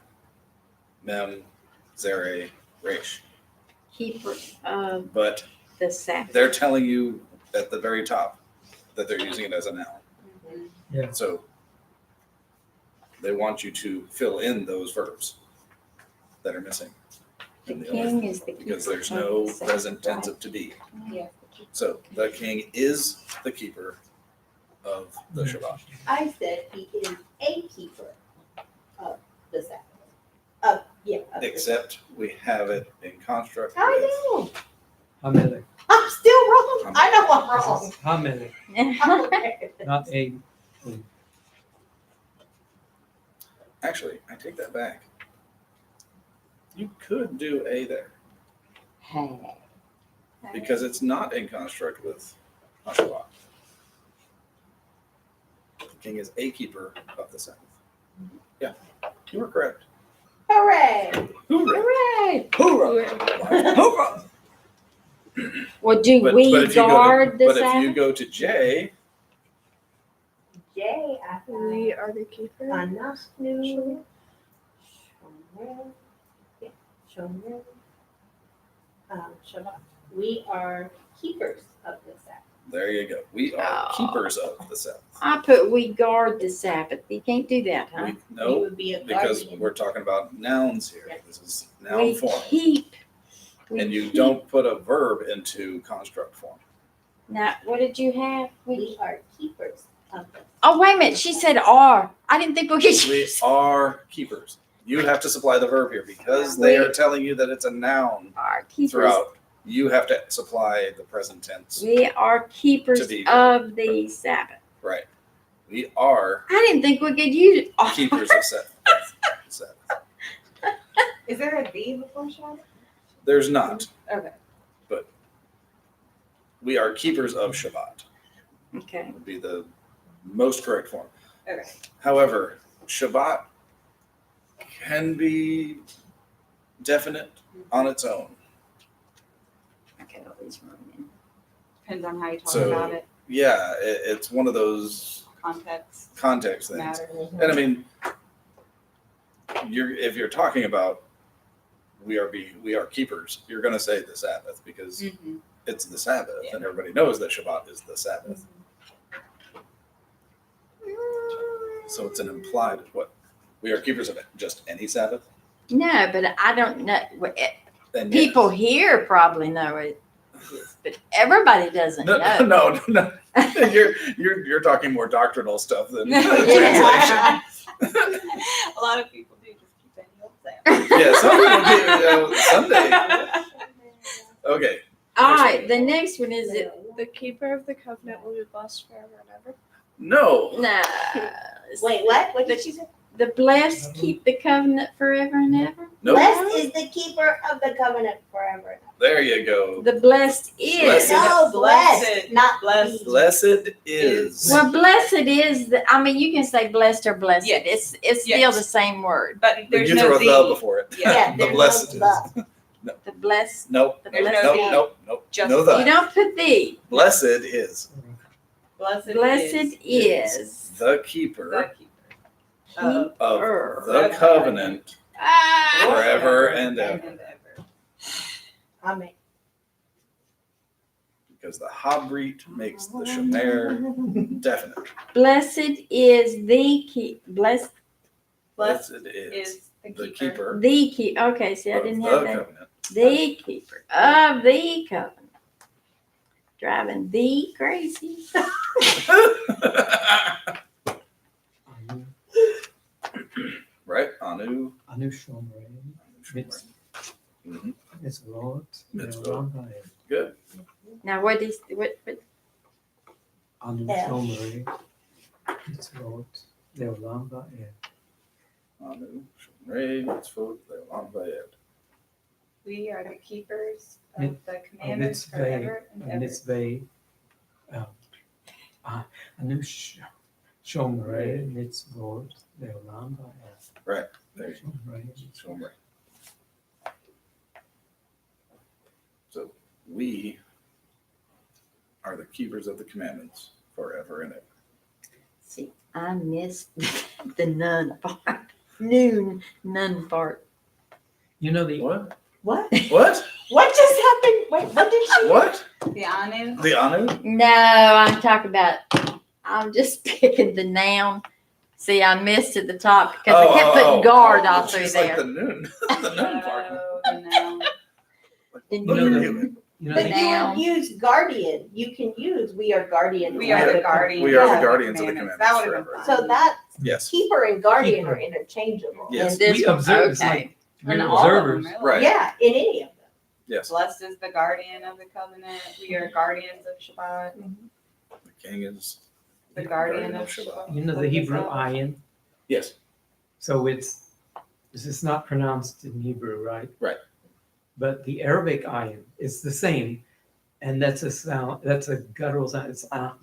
Mem, Zere, Resh. Keeper of But the Sabbath. they're telling you at the very top that they're using it as a noun. Yeah. So they want you to fill in those verbs that are missing. The in the king other, is the keeper. because there's of no the Sabbath, present tense right? of to be. Yeah. So the king is the keeper of the Shabbat. I said he is a keeper of the Sabbath. Yeah. of the Except we have it in construct. Sabbath. with- I know. Hamelech. I'm still wrong. I know I'm wrong. Hamelech, Okay. not a. Actually, I take that back. You could do a there Hey. because it's not in construct with Shabbat. The king is a keeper of the Sabbath. Yeah, you were correct. Hooray! Hooray! Hoorah! Well, do But we if you go to- guard the But if you Sabbath? go to J, Jay, We are the keeper. Anachnu. Shomer. Yeah, Shomer. Shabbat. We are keepers of the Sabbath. there you go. We are Oh. keepers of the Sabbath. I put we guard the Sabbath. You can't do that, huh? We, We no, would be a because guardian. we're talking about nouns here. This is noun We form. keep. we And you keep- don't put a verb into construct form. Now, what did you have? We are keepers of the Oh, wait a minute. She said are. I didn't think we could We use are keepers. You have to supply the verb here because they are telling you that it's a noun are keepers throughout You have to supply the present tense. We are keepers To be- of the Sabbath. Right. We are I didn't think we could use it. keepers of Sabbath. Is there a V before Shabbat? There's not. Okay. We are keepers of Shabbat. Okay. Would be the most correct form. Okay. However, Shabbat can be definite on its own. Okay, all these wrong in. Depends on how you talk So- about it. Yeah, it's one of those Context context things. matters. And I mean, if you're talking about we are keepers, you're going to say the Sabbath because Mhm. it's the Sabbath, Yeah. and everybody knows that Shabbat is the Sabbath. So it's an implied what we are keepers of just any Sabbath. No, but I don't know. Then People yes. here probably know it, but everybody doesn't No, know. no. You're talking more doctrinal stuff than Yeah. translation. A lot of people do just keep any old Sabbath. Yeah, some people do someday. Okay, All right, the next one is it. The keeper of the covenant will be blessed forever and ever. no. No. Wait, what? What did she say? The blessed keep the covenant forever and ever. Nope. Blessed is the keeper of the covenant forever. There you go. The blessed is. Blessed. No, blessed, Blessed. not Blessed. Blessed is. Well, blessed is the. I mean, you can say blessed or blessed. Yes. It's still Yes. the same word. But there's you no throw V. the before it. Yeah. Yeah, The there's blessed no is. The blessed. Nope. The There's blessed. no Nope. V. Nope. Just No You the. don't put the. Blessed is Blessed, Blessed is. the keeper the keeper of of Keeper. the covenant Ah. forever and ever. and ever. Amen. Because the Habrit makes the Shemer definite. Blessed is the keep. Blessed Blessed Blessed is is the the keeper. keeper the keep. Okay, see, I of didn't the have that. covenant. The keeper of the covenant. Driving thee crazy. Right? Anu. Anu Shomrei, Mitz- Mhm. Mitzvot, Mitzvot. Leolam Ha'ed. Good. Now what is what Anu Yeah. Shomrei, Mitzvot, Leolam Ha'ed. Anu. Shomrei. Mitzvot. Le'olam va'ed. We are the keepers Mit- of the commandments mitzvah, forever and ever. Mitzvah, Anu Shomrei, Mitzvot, Leolam Ha'ed. Right. There you Shomrei. go. Shomrei. So we are the keepers of the commandments forever and ever. see, I missed the nun part. Nun part. You know the What? What? What? What just happened? Wait, what did she? What? The Anu. The Anu? No, I'm talking about I'm just picking the noun. See, I missed at the top because I kept putting guard all through She's there. like the noon. The noon part. No. Did You know you? the- Human. you know But the you Noun. would use guardian. You can use we are guardians. We are the of guardians. We are the Yeah. guardians of the commandments That would have been forever. fun. So that Yes. keeper and guardian Keeper. are interchangeable. Yes. And this We one, observe, it's okay. like we're And all of them, observers. really. Right. Yeah, in any of them. Yes. Blessed is the guardian of the covenant. We are guardians of Shabbat. The king is. The guardian of Shabbat. You know the Of Hebrew Sabbath. ayin? Yes. So it's not pronounced in Hebrew, right? Right. But the Arabic ayin is the same, and that's a sound. That's a guttural sound. It's Oh,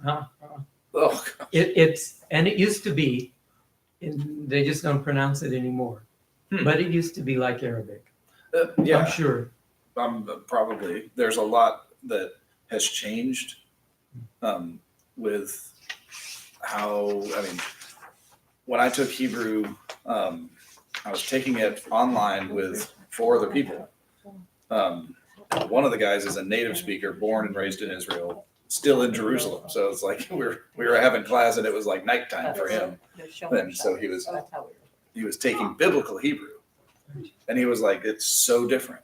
God. it used to be, they just don't pronounce it anymore. Hmm. But it used to be like Arabic. Yeah. I'm sure. Probably. There's a lot that has changed with how, I mean, when I took Hebrew, I was taking it online with 4 other people. One of the guys is a native speaker, born and raised in Israel, still in Jerusalem. So it's like we were having class and it was like nighttime for him. And so he was That's how we taking biblical Hebrew, and he was like, "It's so different.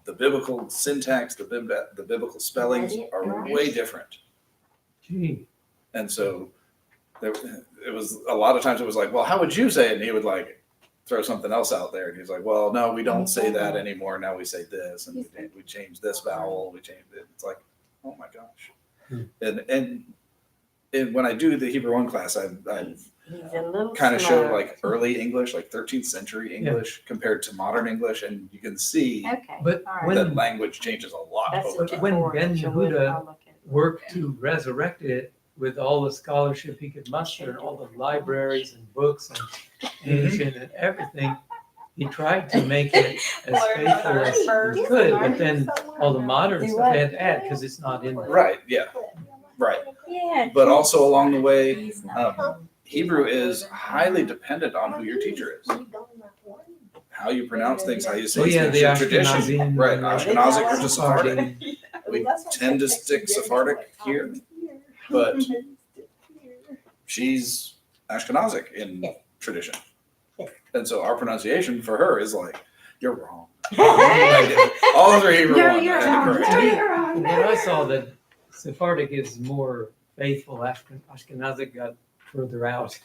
The biblical syntax, the biblical spellings are way different." Gee, And so it was a lot of times it was like, "Well, how would you say it?" And he would like, throw something else out there, and he's like, "Well, no, we don't say that anymore. Now we say this, and we changed this vowel. We changed it." It's like, oh my gosh. And when I do the Hebrew 1 class, I He's a little kind of show slow. like early English, like 13th century English compared to modern English, and you can see Okay. But all right. when that language changes a lot That's over a time. when tutorial, Ben so we'll- Yehuda I'll look at it. worked to resurrect it with all the scholarship he could muster and all the libraries and books and ancient and everything, he tried to make it as Learn faithful our as first he could, but learn then all the modern Do stuff what? they had to add because it's not in there. Right, yeah, right. Yeah. But also along the way, He's not. Hebrew is highly dependent on who your teacher is. How you pronounce things, how you say Oh, yeah, things, the your tradition. Ashkenazim. Right, and Ashkenazic versus Sephardic. Sephardi. We tend to stick Sephardic here, but she's Ashkenazic in tradition. And so our pronunciation for her is like, you're wrong. Like, all of her Hebrew You're ones are wrong. incorrect. You're wrong. And then I saw that Sephardic is more faithful. Ashkenazic got further out.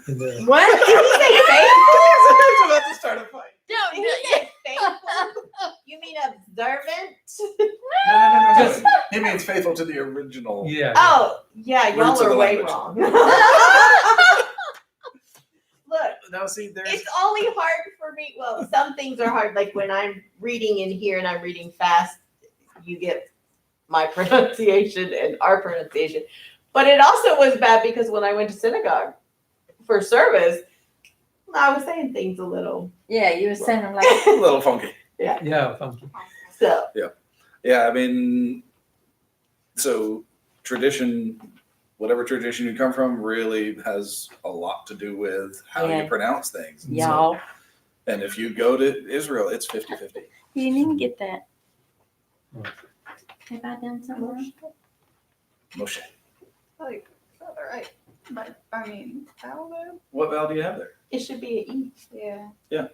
In the, What? Did you say faithful? I was about to start a fight. Don't Did you say faithful? You mean observant? No. Just- He means faithful to the original. yeah. Oh, yeah, y'all Roots of are the way language. wrong. Look, Now see, there's it's only hard for me. Well, some things are hard. Like when I'm reading in here and I'm reading fast, you get my pronunciation and our pronunciation. But it also was bad because when I went to synagogue for service, I was saying things a little. Yeah, you were saying them like, a little funky. Yeah, funky. So Yeah, I mean, so tradition, whatever tradition you come from, really has a lot to do with how Yeah. you pronounce things. And so- y'all. and if you go to Israel, it's 50-50. You didn't even get that. Hmm. Have I done something wrong? Moshe. Like, all right. But I mean, vowel though. What vowel do you have there? it should be an Yeah. E.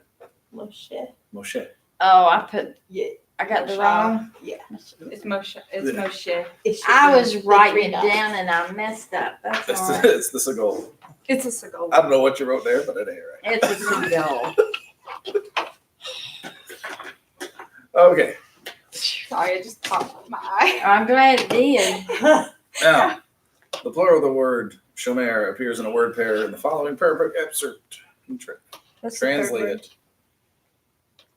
Moshe. Moshe. Oh, I put, Yeah. I got the Moshe. wrong. Yeah. It's Moshe. It's Yeah. Moshe. It should I be was the writing three it dots. down and I messed up. That's It's all right. the, it's the Segol. It's a Segol. I don't know what you wrote there, but it ain't right. It's a seagull. Okay. Sorry, it just popped my eye. I'm glad it did. Now, the plural of the word shomer appears in a word pair in the following paragraph excerpt. That's the third Translate word. it.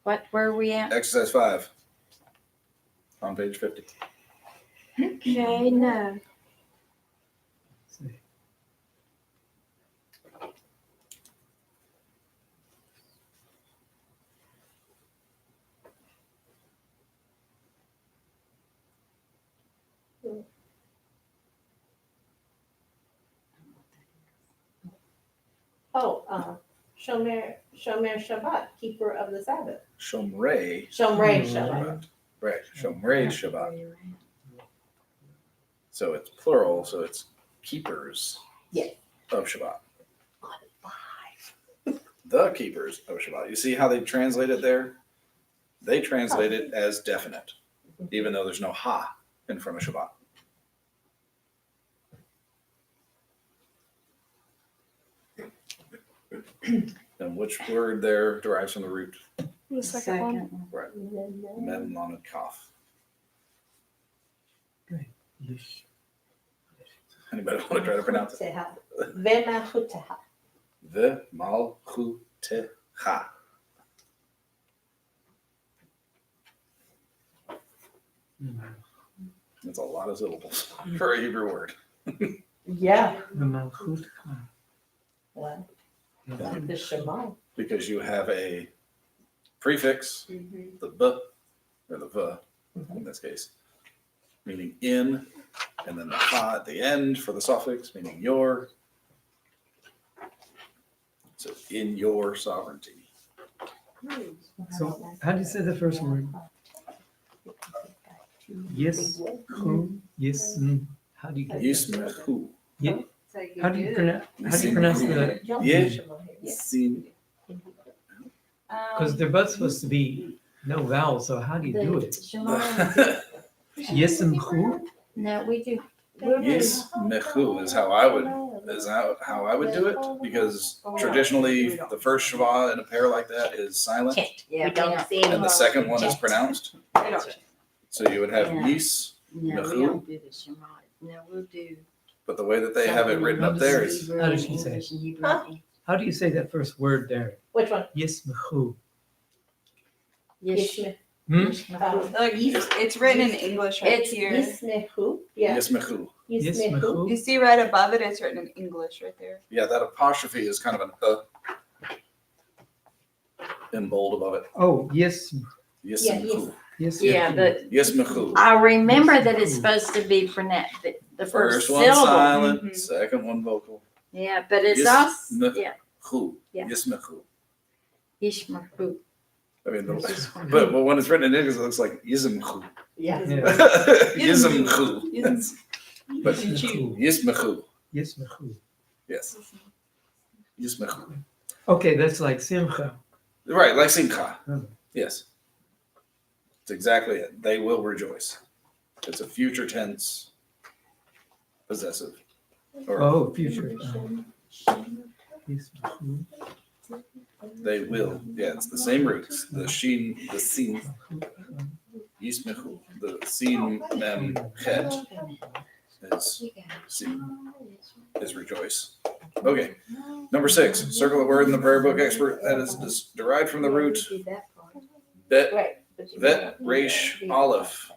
What, where are we at? Exercise 5 on page 50. Okay, no. Oh, Shomer Shabbat, keeper of the Sabbath. Shomrei Shomrei Hmm. Shabbat. Shabbat. Right. Shomrei Shabbat. So it's plural, so it's keepers Yes. of Shabbat. The keepers of Shabbat. You see how they translate it there? They translate it as definite, even though there's no ha in front of Shabbat. And which word there derives from the root? The second one. Right. Mem lamed kaf. Yeesh. Anybody want to try to pronounce it? V'machuteha. The malchutecha. That's a lot of syllables for a Hebrew word. Yeah. The Malchut. What? The Shema. Because you have a prefix, the b or the v in this case, meaning in, and then the ha at the end for the suffix, meaning your. So in your sovereignty. So how do you say the first word? Yes. Who? Yes. How do you get Yismechu. So you How do you do. pronounce? How do you pronounce the? Yeah. Sin. Because they're both supposed to be no vowel. So how do you do it? Shemar. Yes and who? No, we do. Yismechu is how I would is how I would do it, because traditionally the first Shema in a pair like that is silent, Chant. Yeah, We don't say and the second one is pronounced. I don't. So you would have Yeah. Yis, No, we Mechu. don't do the Shema. No, we'll do. but the way that they have it written up there is How does she say? Huh? How do you say that first word there? Which one? Yismachu. Yes. Hmm? Like it's written in English right It's here. Yismehu. Yeah. Yismechu. Yismehu. Yismachu. You see right above it, it's written in English right there. Yeah, that apostrophe is kind of an in bold above it. Oh, yes. Yismechu. Yes. Yeah, but Yismechu. I remember that it's supposed to be pronounced, the first First one syllable. silent, Mhm. second one vocal. Yeah, but it's Yes, also, no. yeah, Hu. Yeah. Yismechu. Ishmael. I mean, but when it's written in English, it looks like Yismchu. Yeah. Yismchu. But Yismachu. Yismechu. Yismachu. Yes. Yismechu. Okay, that's like Simcha. Right, like Simcha. Hmm. Yes. It's exactly it. They will rejoice. It's a future tense possessive. Or Oh, future. Yismachu. they will. Yeah, it's the same roots. The sheen, the sin, Yismechu. The sin, mem, chet is sin, is rejoice. Okay. Number 6, circle the word in the prayer book expert that is derived from the root bet, Right. vet, resh, aleph.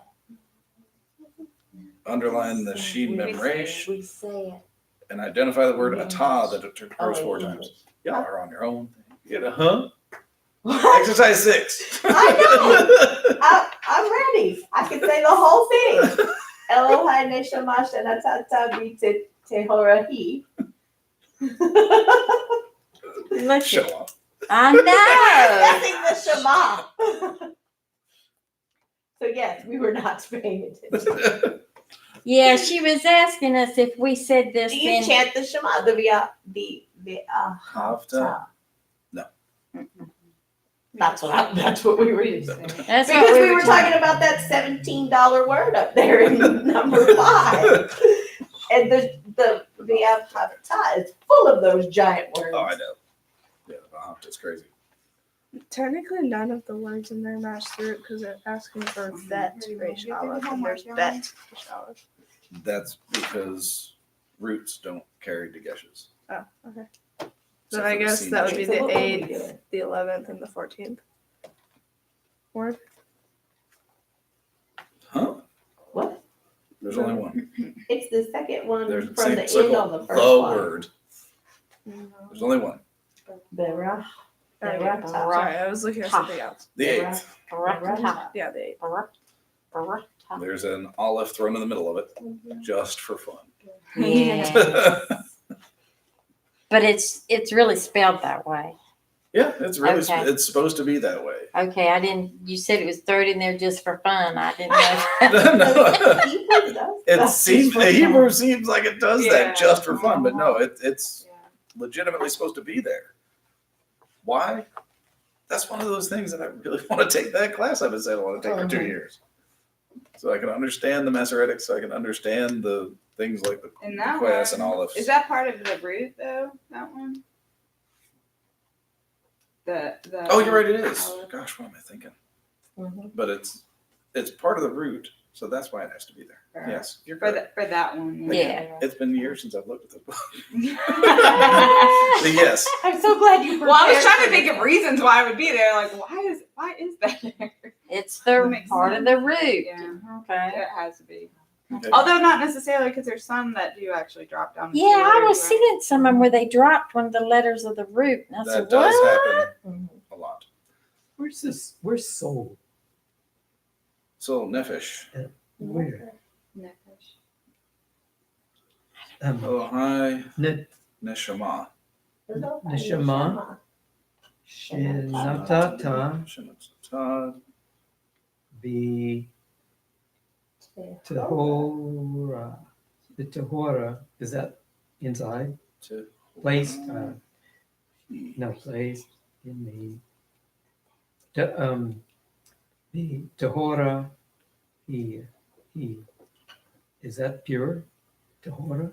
Underline the sheen, mem, resh, We say it. and identify the word atah that occurs 4 times. Y'all are on your own. You know, huh? Exercise 6. I'm ready. I can say the whole thing. Elohai neshama shenatata bi tehorahi. Look Show at, off. I know. Discussing the Shema. So yes, we were not paying attention. Yeah, she was asking us if we said this Do you in. chant the Shema? The Hafta. That's what we were using. That's what Because we were doing. talking about that $17 word up there in number 5. And the Hafta is full of those giant words. Oh, I know. Yeah, the hafta's crazy. Technically, none of the words in there match through because they're asking for vet Reish Aleph, and there's vet Reish Aleph. That's because roots don't carry degeshes. Oh, okay. Except Then I for the guess sin that would be So the what would we 8th, do? the 11th, and the 14th word. Huh? What? There's only one. It's the second one There's from same the end circle, on the first the one. word. There's only one. Berach. Okay. Berach. Sorry, I was looking at something else. The 8th. Yeah, the 8th. There's an olive thrown in the middle of it, just for fun. Yeah. But it's really spelled that way. Yeah, it's really Okay. it's supposed to be that way. Okay, I didn't, you said it was third in there just for fun. I didn't know. No. Hebrew does It that. seems Hebrew seems like it does Yeah. that just for fun, but no, it's Yeah. legitimately supposed to be there. Why? That's one of those things that I really want to take that class I've been saying I want to take for 2 years. So I can understand the Masoretics, so I can understand the things like the And that Quas and one, olives. is that part of the root though? That one. The. Oh, you're right, it is. olive. Gosh, what am I thinking? Mhm. But it's part of the root, so that's why it has to be there. Yes, you're For correct. that one. Yeah. It's been years since I've looked at the book. well, The yes. I'm so glad you. I was trying to prepared think for of reasons why it would be there. Like, why is that there? It's the Makes part of the root. Yeah, Okay. it has to be. Okay. Although not necessarily, because there's some that do actually drop down. Yeah, I was right? seeing some of them where they dropped one of the letters of the root. And I That said, does what? happen a lot. Where's this? Where's soul? So Nefesh. Where? Nefesh. Elohai Net Neshama. Neshama. Shenatata Shenatata. be Tehora. The Tehora, is that inside? Placed? No, placed in the Tehora. He. Is that pure? Tehora?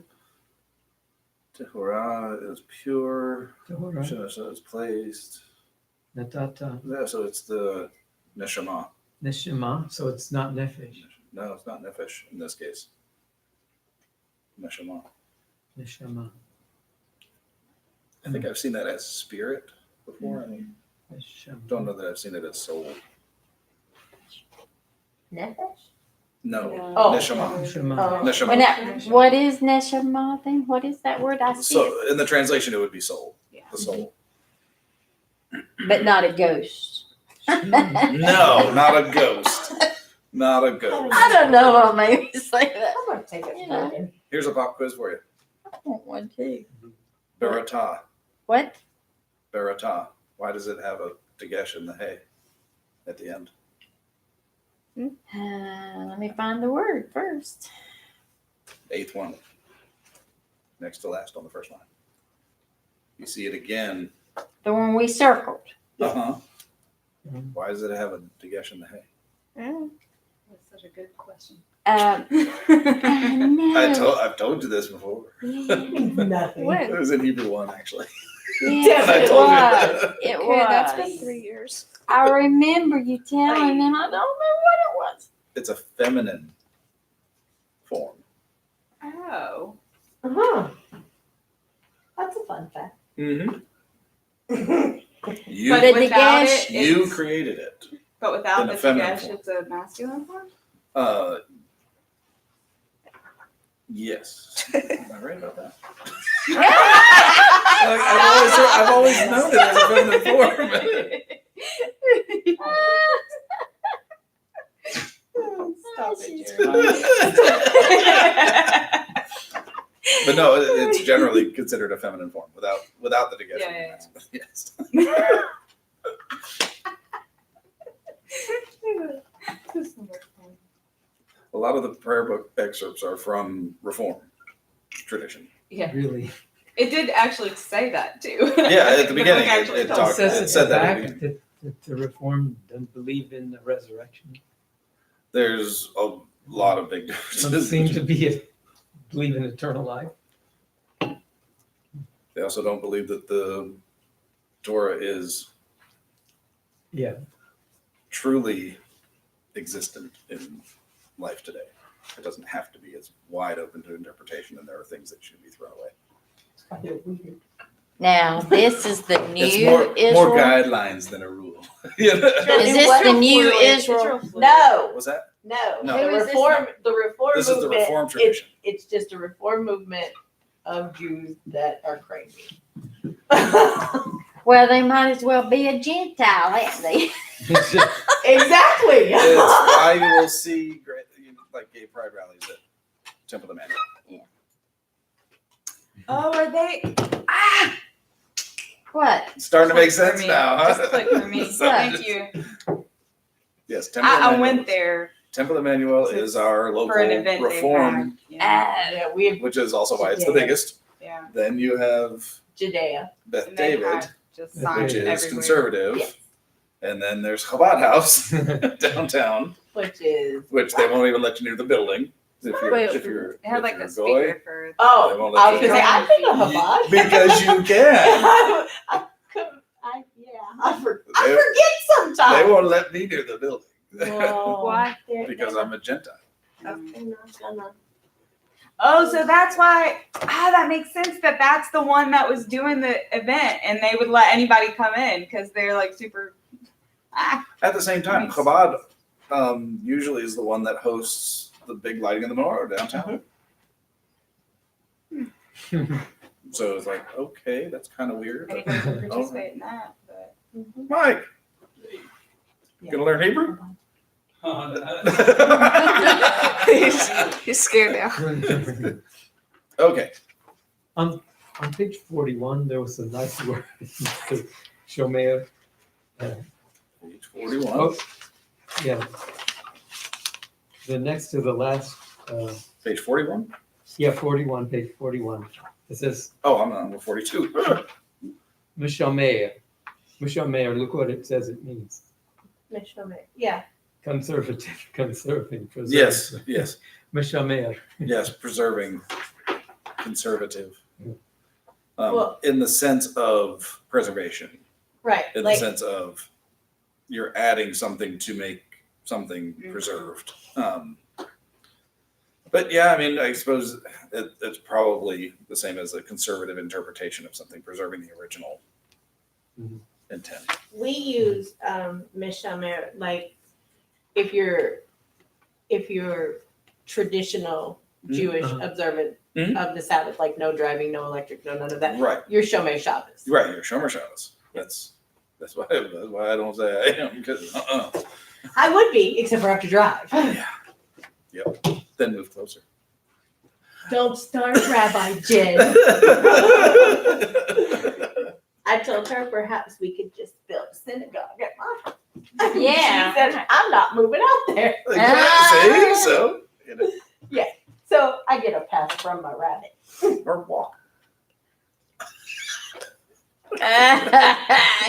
Tehorah is pure. Torah, So it's placed. Natata, Yeah, so it's the neshama. Neshama, so it's not Nefesh. No, it's not nefesh in this case. Neshama. Neshama. I think I've seen that as spirit before. I Neshama. don't know that I've seen it as soul. Nefesh? No, Oh. neshama. Neshama. Neshama. When I- what is Neshama then? What is that word? I see it, So in the translation, it would be soul. Yeah. The soul. but not a ghost. No, not a ghost. Not a ghost. I don't know what made me say that. I'm gonna take it. You know. from you. Here's a pop quiz for you. I want one too. Beratah. What? Beratah. Why does it have a dagesh in the hay at the end? Let me find the word first. Eighth one. Next to last on the first line. You see it again. The one we circled. Uh-huh. Mhm. Why does it have a dagesh in the hay? That's such a good question. No. I've told you this before. Nothing. When? It was in Hebrew 1, actually. Yes, I it told you was. that. It Okay, was. that's been 3 years. I remember you telling me, and I don't know what it was. It's a feminine form. Oh. Uh-huh. That's a fun fact. Mm-hmm. You, But The without dagesh- it, you it's- created it. But without in the a feminine dagesh, form. it's a masculine form? Yes. Am I right about that? I've always known it as a feminine form. Stop She's it, Jeremiah. But no, it's generally considered a feminine form without the dagesh. Yeah. Yes. A lot of the prayer book excerpts are from Reform tradition. Yeah. Really? It did actually say that too. Yeah, at the book beginning, actually it told It talked- us. says it at said the that at back the that the Reformed don't believe in the resurrection. There's a lot of big Some differences. seem to believe in eternal life. They also don't believe that the Torah is Yeah. truly existent in life today. It doesn't have to be. It's wide open to interpretation, and there are things that should be thrown away. I feel weird. Now, this is the new It's more Israel. guidelines than a rule. You know? Is this the new Israel? No, Was that? no. No. The Who is this reform This is the movement. Reform tradition. It's just a reform movement of Jews that are crazy. Well, they might as well be a Gentile, ain't they? It's just, Exactly. It's why you will see like gay pride rallies at Temple of the Man. Oh, are they? What? It's starting to make Click for sense me. now, huh? Just click for me. So Thank just- you. Yes, Temple of I Emmanuel. went there Temple of Emmanuel is our local for an event they reform, had. Yeah. Yeah, we have which is also why it's the Yeah. biggest. Yeah. Then you have Judea. Beth And they David, had just Which signs which is everywhere. conservative. Yes. And then there's Chabad House downtown, Which is which they won't even let you near the building. If you're, Wait, if you're, They had if like you're a a speaker goy, for. They oh, won't let I was you gonna say I've been to Chabad. because you can. I They, forget sometimes. they won't let me near the building No, Why? because I'm a Gentile. they're not gonna. Oh, so that's why. That makes sense. That's the one that was doing the event, and they would let anybody come in because they're like super. At the same time, Nice. Chabad usually is the one that hosts the big lighting of the menorah downtown. So it's like, okay, that's kind of weird. Anybody can participate in that, but. Mike, you gonna learn Hebrew? He's scared now. Okay. on page 41, there was a nice word. Shomer. Page 41. Oh, yeah. The next to the last, Page 41? yeah, 41, page 41. It says Oh, I'm on 42. Mishameir. Mishameir, look what it says it means. Yeah. Conservative, conserving, preserve. Yes, yes, Mishameir. yes, preserving, conservative. Well- in the sense of preservation, Right. in Like, the sense of you're adding something to make something preserved. But yeah, I mean, I suppose it's probably the same as a conservative interpretation of something, preserving the original Mhm. intent. we use Mishamer, like if you're traditional Jewish Uh-huh. observant Mhm. of the Sabbath, like no driving, no electric, no none of that. Right, You're Shomer Shabbos. right. You're Shomer Shabbos. That's why I don't say I am, because I would be, except for I have to drive. Yep. Then move closer. Don't start, Rabbi Jen. I told her perhaps we could just build a synagogue at my house. Yeah. She said, I'm not moving out there. See, so you know, So I get a pass from my rabbit. or walk.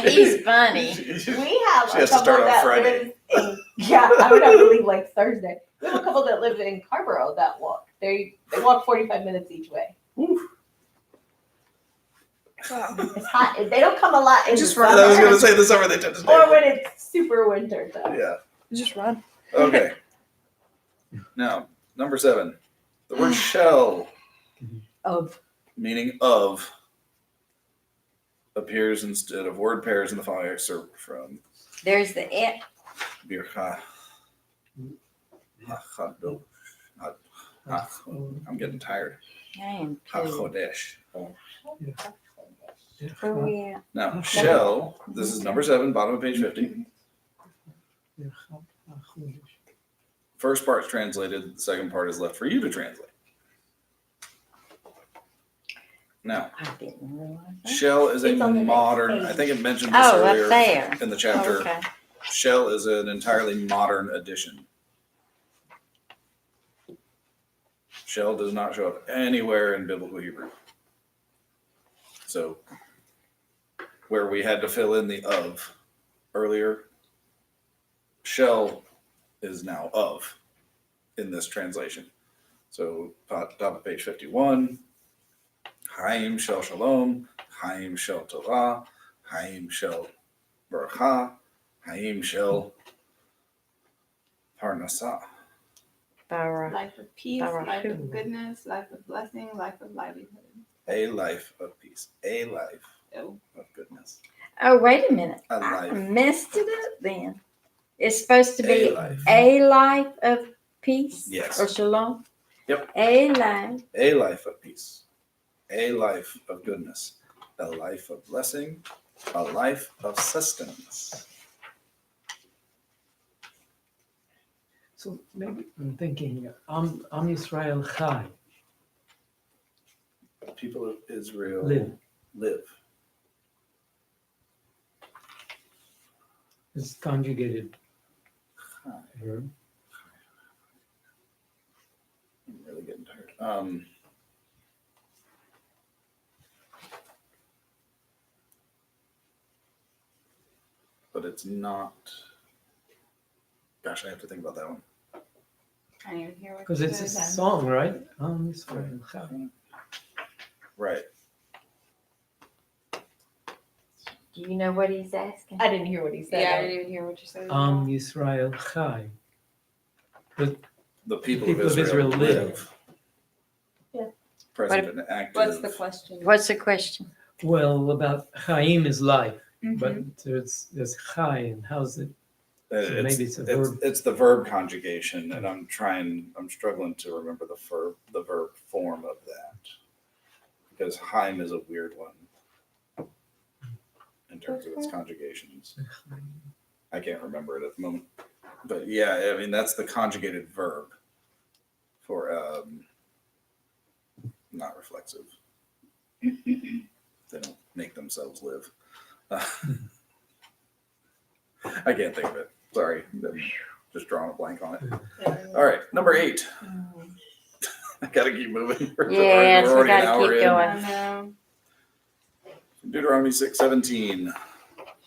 He's funny. We have She a has to couple start on that Friday. live in, yeah, I would have to leave like Thursday. We have a couple that live in Carborough that walk. They walk 45 minutes each way. It's hot. They don't come a lot in Just the run. summer. I was going to say the summer they tend to stay. Or when it's super winter time. Yeah. Just run. Okay. Now, number 7. The word shell, Of meaning of, appears instead of word pairs in the following excerpt from There's the it. Bircha. I'm getting tired. I am too. HaChodesh. Oh, yeah. Now, shell, this is number 7, bottom of page 50. First part's translated, the second part is left for you to translate. Now, I didn't realize that. shell is a It's on the next modern, page. I think it mentioned this Oh, earlier up there. in the chapter. Okay. Shell is an entirely modern addition. Shell does not show up anywhere in biblical Hebrew. So, where we had to fill in the of earlier, shell is now of in this translation. So, top of page 51, Chaim shel shalom, Chaim shel Torah, Chaim shel Barucha, Chaim shel Parnasah. Bara. Life of peace, Bara life who? of goodness, life of blessing, life of livelihood. A life of peace, a life Oh. of goodness, Oh, wait a minute. a I life, messed it up then. It's supposed to a be life, a life of peace? Yes. Or shalom? Yep. A life. a life of peace, a life of goodness, a life of blessing, a life of sustenance. So maybe I'm thinking, Am Yisrael Chai, People of Israel live. It's conjugated verb. I'm really getting tired. But it's not. Gosh, I have to think about that one. I didn't even hear what Because you it's a said. song, right? Am Yisrael Chai. Right. Do you know what he's asking? I didn't hear what he said. Yeah, I didn't even hear what you said. Am Yisrael Chai. The people, people of Israel live. live. Yeah. Present and active. What's the question? What's the question? Well, about Chaim is life, Mhm. but there's Chai, and how's it? So It's, maybe it's a verb. it's the verb conjugation, and I'm struggling to remember the verb form of that. Because Chaim is a weird one in terms of its conjugations. I can't remember it at the moment. But yeah, I mean, that's the conjugated verb for not reflexive. They don't make themselves live. I can't think of it. Sorry. Just drawing a blank on it. All right, number 8. I gotta keep moving. Yes, We're we already an gotta hour keep in. going. I know. Deuteronomy 6:17.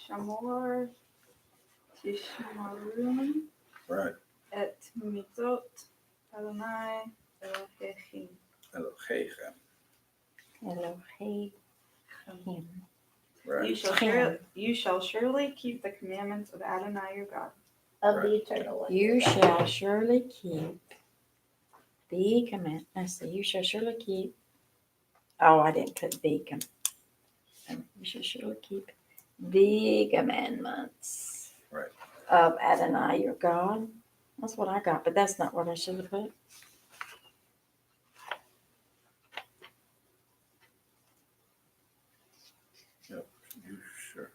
Shamor, Tishmarum, Right. et mitzot, Adonai, Elohechem. Elohechem. Elohim. Him. Right. You shall surely keep the commandments of Adonai your God. Of the eternal one. You shall surely keep the command. Let's see. You shall surely keep. Oh, I didn't put the command. You shall surely keep the commandments. Right. Of Adonai your God. That's what I got, but that's not what I should have put. You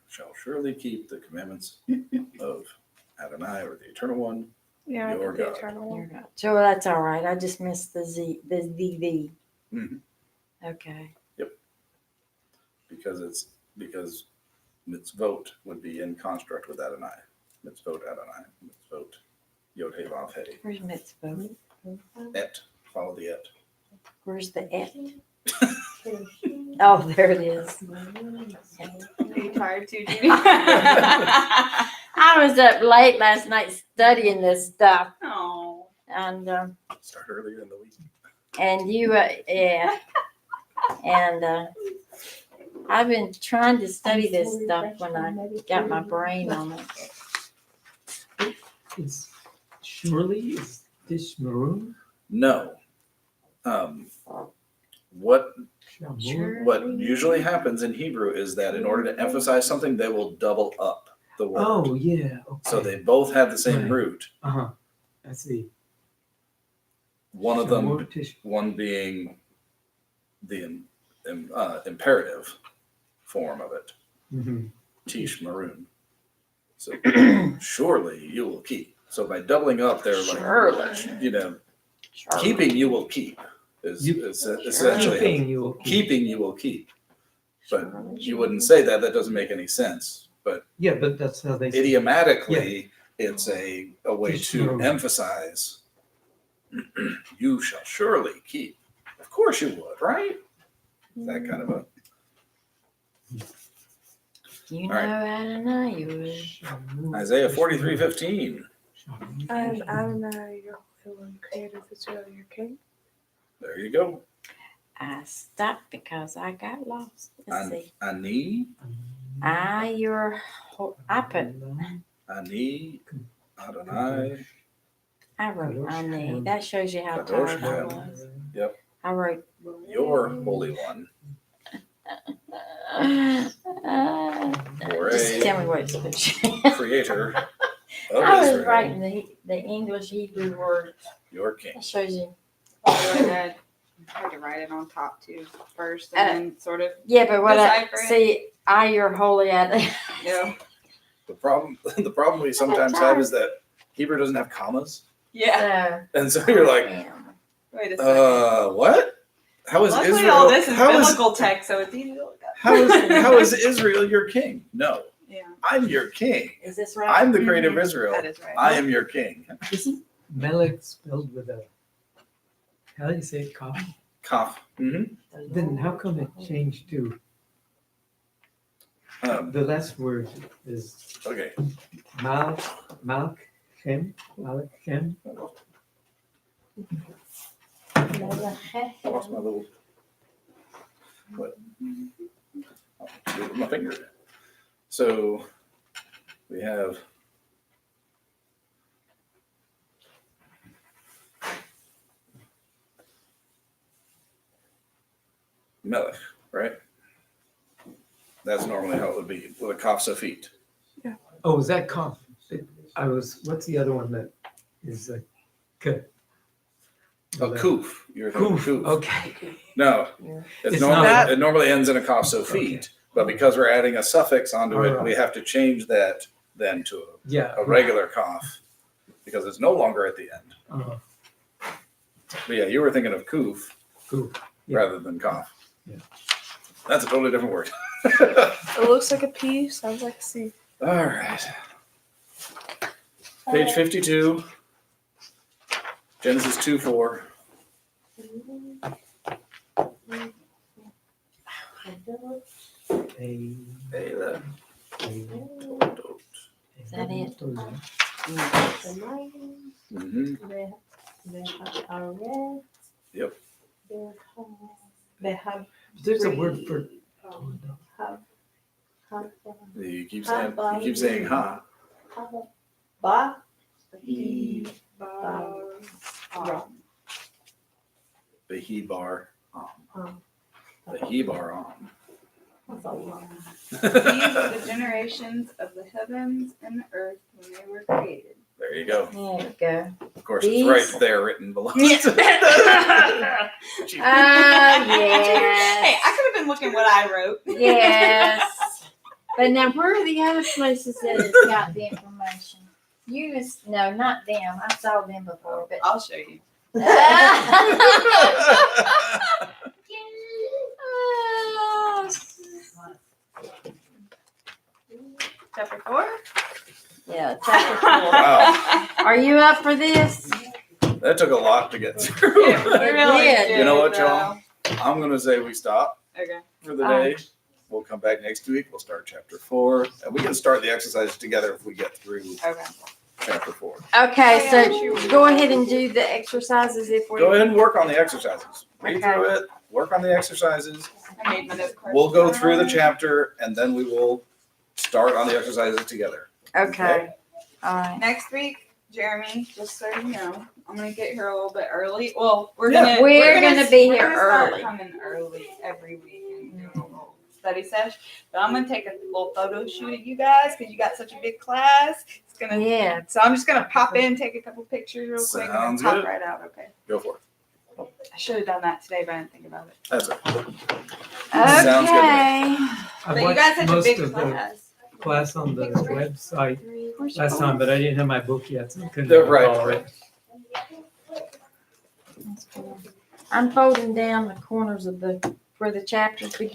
shall surely keep the commandments of Adonai or the Eternal One. Yeah, I Your did the God. eternal Your one. God. So that's all right. I just missed the Z, the. Mhm. Okay. Because mitzvot would be in construct with Adonai. Mitzvot Adonai. Mitzvot Yod He Vav He. Where's mitzvah? Et. Follow the et. Where's the et? Oh, there it is. Are you tired too, Judy? I was up late last night studying this stuff, Oh. and Start earlier in the week. you, yeah, and I've been trying to study this stuff when I got my brain on it. Is is this maroon? No. What Shamur? what usually happens in Hebrew is that in order to emphasize something, they will double up the word. Oh, yeah. Okay. So they both have the same Right. root. Uh-huh. I see. One of them, Shamur tish- one being the imperative form of it, Mhm. tish maroon. So surely you will keep. So by doubling up, they're like, Surely. keeping you will keep is essentially Keeping you will keep. keeping you will keep. But you wouldn't say that. That doesn't make any sense. But Yeah, but that's how they say it. idiomatically, it's a way Tish to maroon. emphasize you shall surely keep. Of course you would, right? That kind of a You know All right. Adonai, you would. Shamur Isaiah tish 43:15. Shamur I tish- am Adonai, your Holy One, creator of Israel, your king. There you go. I stopped because I got lost. Let's see. Ani, I put, Ani, Adonai. I wrote Kadosh Ani. Shem. That shows you how Kadosh tired I Shem. was. Yep. I wrote. Your Holy One. Just tell me what it's supposed. Creator of I was Israel. writing the English Hebrew word. Your King. That shows you. I had to write it on top too first, and then sort of. Yeah, but what I Decipher it. see, your holy Adonai. Yeah. The problem we sometimes have is that Hebrew doesn't have commas. Yeah. And so you're like, Wait a second. what? How is Luckily, Israel? all this is how is biblical text, so it's easy to look up. how is Israel your king? No, Yeah, I'm your king. Is this right? I'm the creator of Israel. that is right. I am your king. Isn't Melech spelled with a, how do you say it, Kaf? Kaf. Then how come it changed to, the last word is Okay. Malchem? Malchem? I lost my little. What? Oh, do it with my finger. So we have. Melech, right? That's normally how it would be with a kaf safit. Oh, is that Kaf? What's the other one that is a K? A kuf. You're thinking Kuf, kuf. okay. No, It's normally, not. it normally ends in a kaf sofit, Okay. but because we're adding a suffix onto it, Alright. we have to change that then to Yeah. a regular kaf because it's no longer at the end. Uh, But yeah, you were thinking of kuf Kuf, yeah. rather than kaf. Yeah. That's a totally different word. It looks like a P, sounds like a C. All right. Page 52, Genesis 2:4. A- Bela. Is that it? Mhm. Yep. There's a word for You keep saying ha. Ba. The he bar. The he bar on. That's a lot. These are the generations of the heavens and the earth when they were created. There you go. There you go. Of course, These- it's right there written below. Yeah. Gee. Hey, Yes. I could have been looking what I wrote. Yes. But now, where are the other places that it's got the information? No, not them. I saw them before, but. I'll show you. Chapter 4? Yeah, chapter 4. Wow, Are you up for this? that took a lot to get through. It really did. did, You know what, though. y'all? I'm gonna say we stop Okay. for the day. We'll come back next week. We'll start chapter 4, and we can start the exercises together if we get through Okay. chapter 4. Okay, so go ahead and do the exercises if we. Go ahead and work on the exercises. Read Okay. through it. Work on the exercises. I made my note cards. We'll go through the chapter, and then we will start on the exercises together. Okay. All right. Next week, Jeremy, just so you know, I'm gonna get here a little bit early. Well, we're Yeah. gonna We're gonna be we're here gonna start early. coming early every week and do a little study session. But I'm gonna take a little photo shoot of you guys because you got such a big class. It's gonna Yeah. So I'm just gonna pop in, take a couple pictures real quick, and Sounds then pop good. right out. Okay. Go for it. I should have done that today, but I didn't think about it. That's it. Okay. Sounds good. I But you watched got such a most big of the class. class on the website last time, but I didn't have my book yet, so I couldn't They're right. recall it. I'm folding down the corners of where the chapters begin.